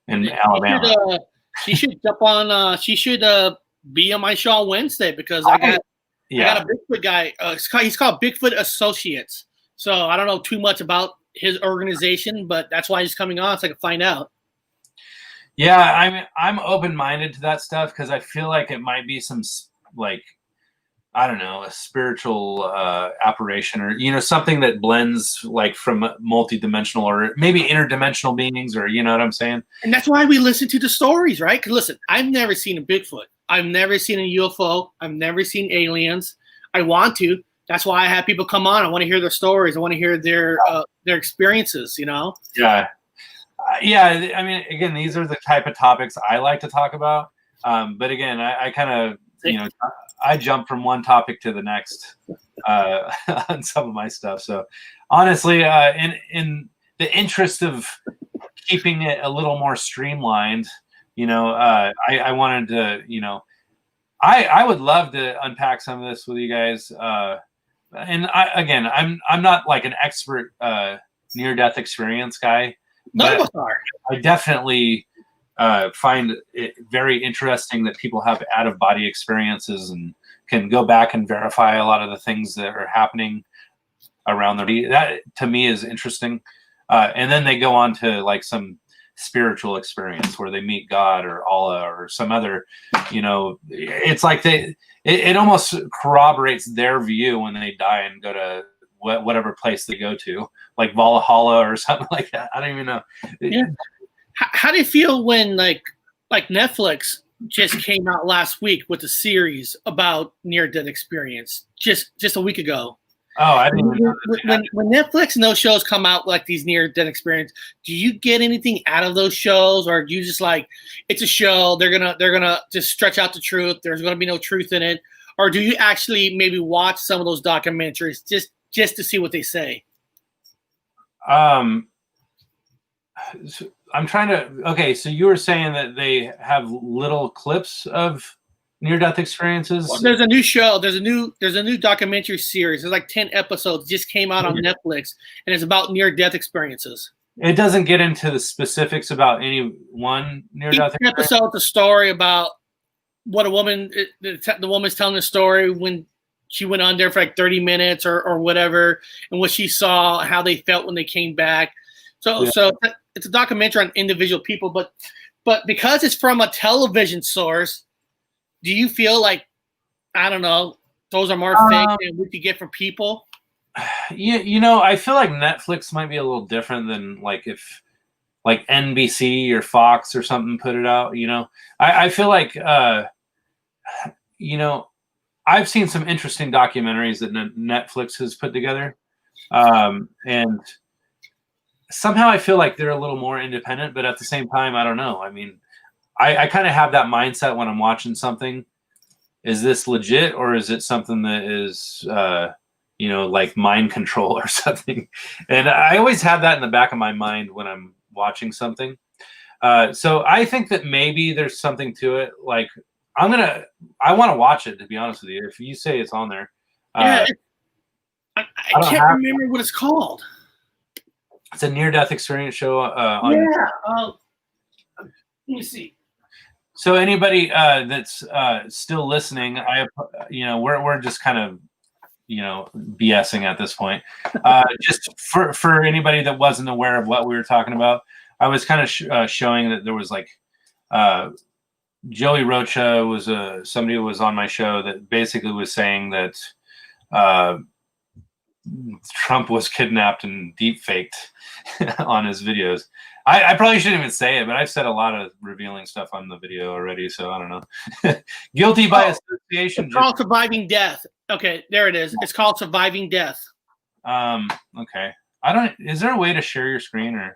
in Alabama. She should jump on. She should be on my show on Wednesday, because I got a Bigfoot guy. He's called Bigfoot Associates. So I don't know too much about his organization, but that's why he's coming on, so I can find out. Yeah, I'm open-minded to that stuff, because I feel like it might be some I don't know, a spiritual apparition, or something that blends from multi-dimensional or maybe interdimensional beings, or you know what I'm saying? And that's why we listen to the stories, right? Because listen, I've never seen a Bigfoot. I've never seen a UFO. I've never seen aliens. I want to. That's why I have people come on. I want to hear their stories. I want to hear their experiences. Yeah. Yeah. I mean, again, these are the type of topics I like to talk about. But again, I kind of I jump from one topic to the next on some of my stuff. So honestly, in the interest of keeping it a little more streamlined, I wanted to, I would love to unpack some of this with you guys. And I'm not like an expert near-death experience guy, None but of us are. I definitely find it very interesting that people have out-of-body experiences and can go back and verify a lot of the things that are happening around their body. That to me is interesting. And then they go on to like some spiritual experience where they meet God or Allah or some other, it's like it almost corroborates their view when they die and go to whatever place they go to, like Valhalla or something like that. I don't even know. Yeah. How do you feel when like Netflix just came out last week with a series about near-death experience just a week ago? Oh, I didn't even know when Netflix and those shows come out like these near-death experience, do you get anything out of those shows, or do you just like it's a show? They're gonna just stretch out the truth. There's gonna be no truth in it, or do you actually maybe watch some of those documentaries just to see what they say? I'm trying to. Okay, so you were saying that they have little clips of near-death experiences. Well, there's a new show. There's a new documentary series. There's like 10 episodes. Just came out on Netflix, and it's about near-death experiences. It doesn't get into the specifics about any one near-death Each episode's a story about what a woman. The woman's telling the story when she went on there for like 30 minutes or whatever, and what she saw, how they felt when they came back. So it's a documentary on individual people, but because it's from a television source. Do you feel like, I don't know, those are more fake than what you get from people? Yeah, I feel like Netflix might be a little different than like if like NBC or Fox or something put it out. I feel like I've seen some interesting documentaries that Netflix has put together, and somehow I feel like they're a little more independent. But at the same time, I don't know. I mean, I kind of have that mindset when I'm watching something. Is this legit, or is it something that is, like mind control or something? And I always have that in the back of my mind when I'm watching something. So I think that maybe there's something to it. Like I want to watch it, to be honest with you. If you say it's on there. Yeah, I can't remember what it's called. It's a near-death experience show. Let me see. So anybody that's still listening, we're just kind of, BSing at this point. Just for anybody that wasn't aware of what we were talking about, I was kind of showing that there was like Joey Rocha was somebody who was on my show that basically was saying that Trump was kidnapped and deep faked on his videos. I probably shouldn't even say it, but I've said a lot of revealing stuff on the video already, so I don't know. Guilty by association. It's called Surviving Death. Okay, there it is. It's called Surviving Death. Okay. Is there a way to share your screen or?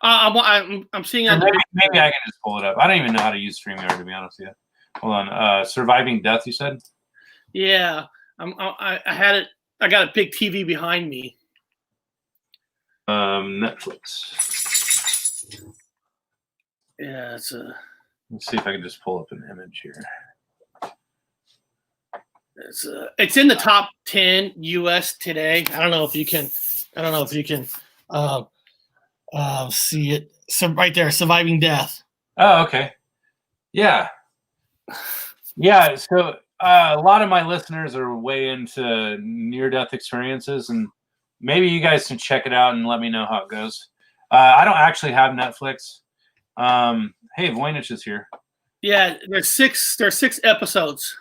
I'm seeing on maybe I can just pull it up. I don't even know how to use StreamYard, to be honest with you. Hold on. Surviving Death, you said? Yeah. I had it. I got a big TV behind me. Netflix. Yeah, let's see if I can just pull up an image here. It's in the top 10 U.S. today. I don't know if you can see it. So right there, Surviving Death. Oh, okay. Yeah. So a lot of my listeners are way into near-death experiences, and maybe you guys can check it out and let me know how it goes. I don't actually have Netflix. Hey, Voynich is here. Yeah, there's six episodes.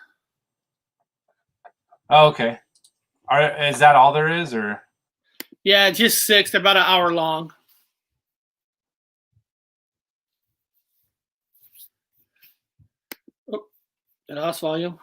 Oh, okay. Is that all there is, or? Yeah, just 6. They're about an hour long. Oh, did I lost volume?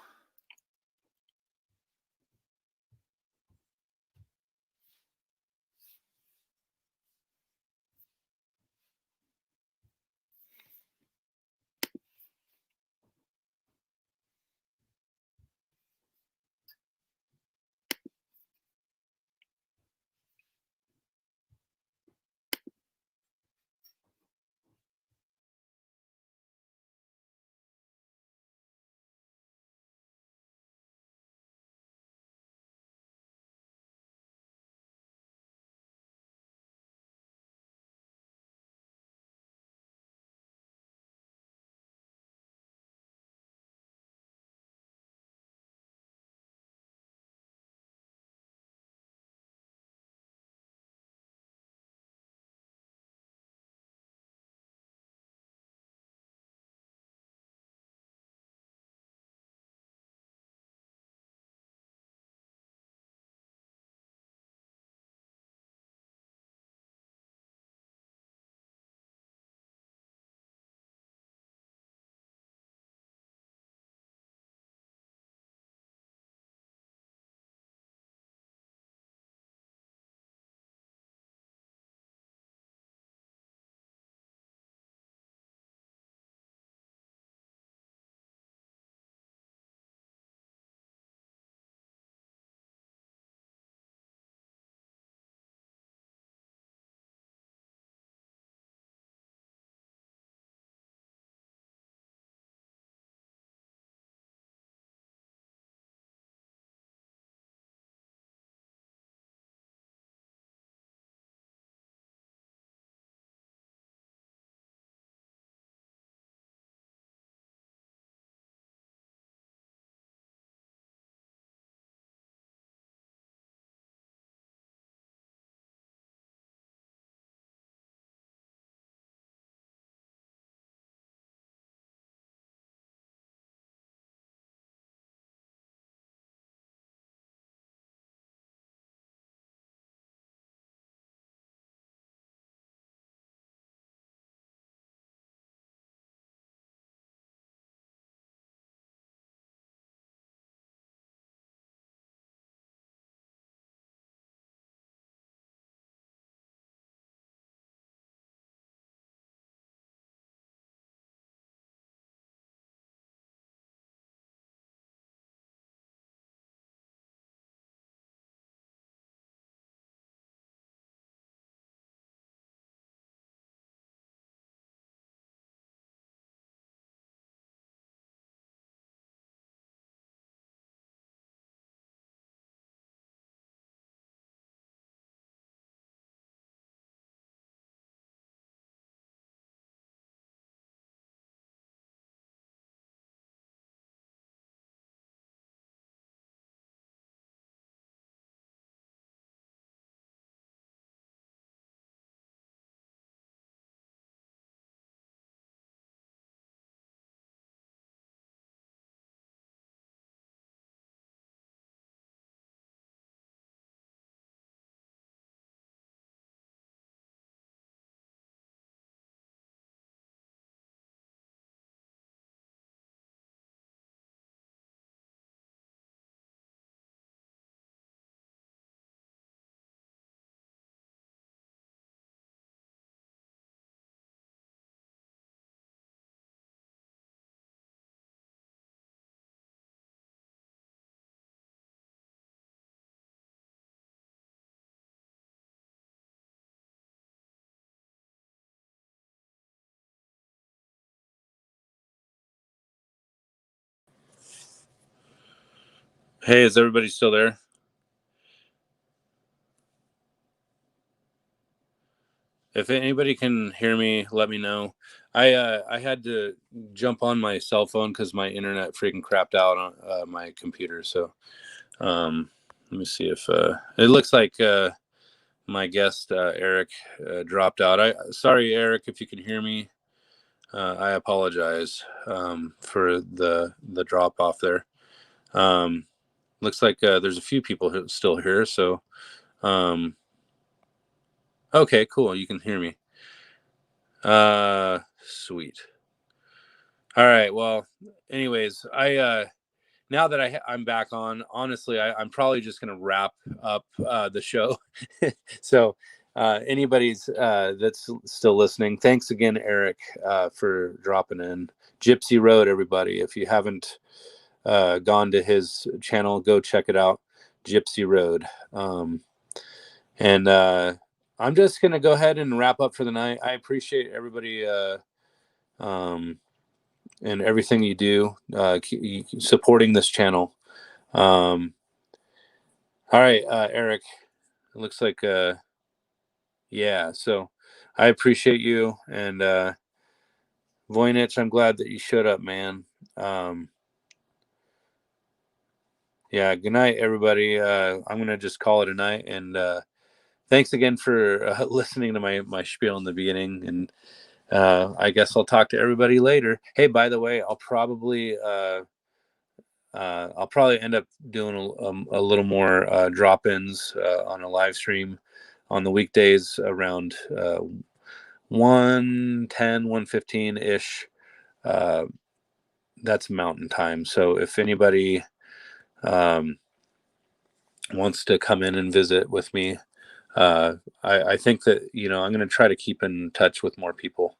Hey, is everybody still there? If anybody can hear me, let me know. I had to jump on my cell phone because my internet freaking crapped out on my computer. So let me see if it looks like my guest Eric dropped out. Sorry, Eric, if you can hear me. I apologize for the drop off there. Looks like there's a few people still here. So okay, cool. You can hear me. Sweet. All right. Well, anyways, now that I'm back on, honestly, I'm probably just going to wrap up the show. So anybody's that's still listening, thanks again, Eric, for dropping in. Gypsy Road, everybody. If you haven't gone to his channel, go check it out. Gypsy Road. And I'm just going to go ahead and wrap up for the night. I appreciate everybody and everything you do, supporting this channel. All right, Eric, it looks like, yeah, so I appreciate you. And Voynich, I'm glad that you showed up, man. Yeah, good night, everybody. I'm going to just call it a night. And thanks again for listening to my spiel in the beginning. And I guess I'll talk to everybody later. Hey, by the way, I'll probably end up doing a little more drop-ins on a live stream on the weekdays around 1:10, 1:15 ish. That's Mountain Time. So if anybody wants to come in and visit with me, I think that I'm going to try to keep in touch with more people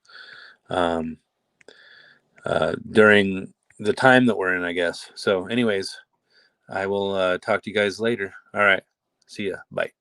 during the time that we're in, I guess. So anyways, I will talk to you guys later. All right. See ya. Bye.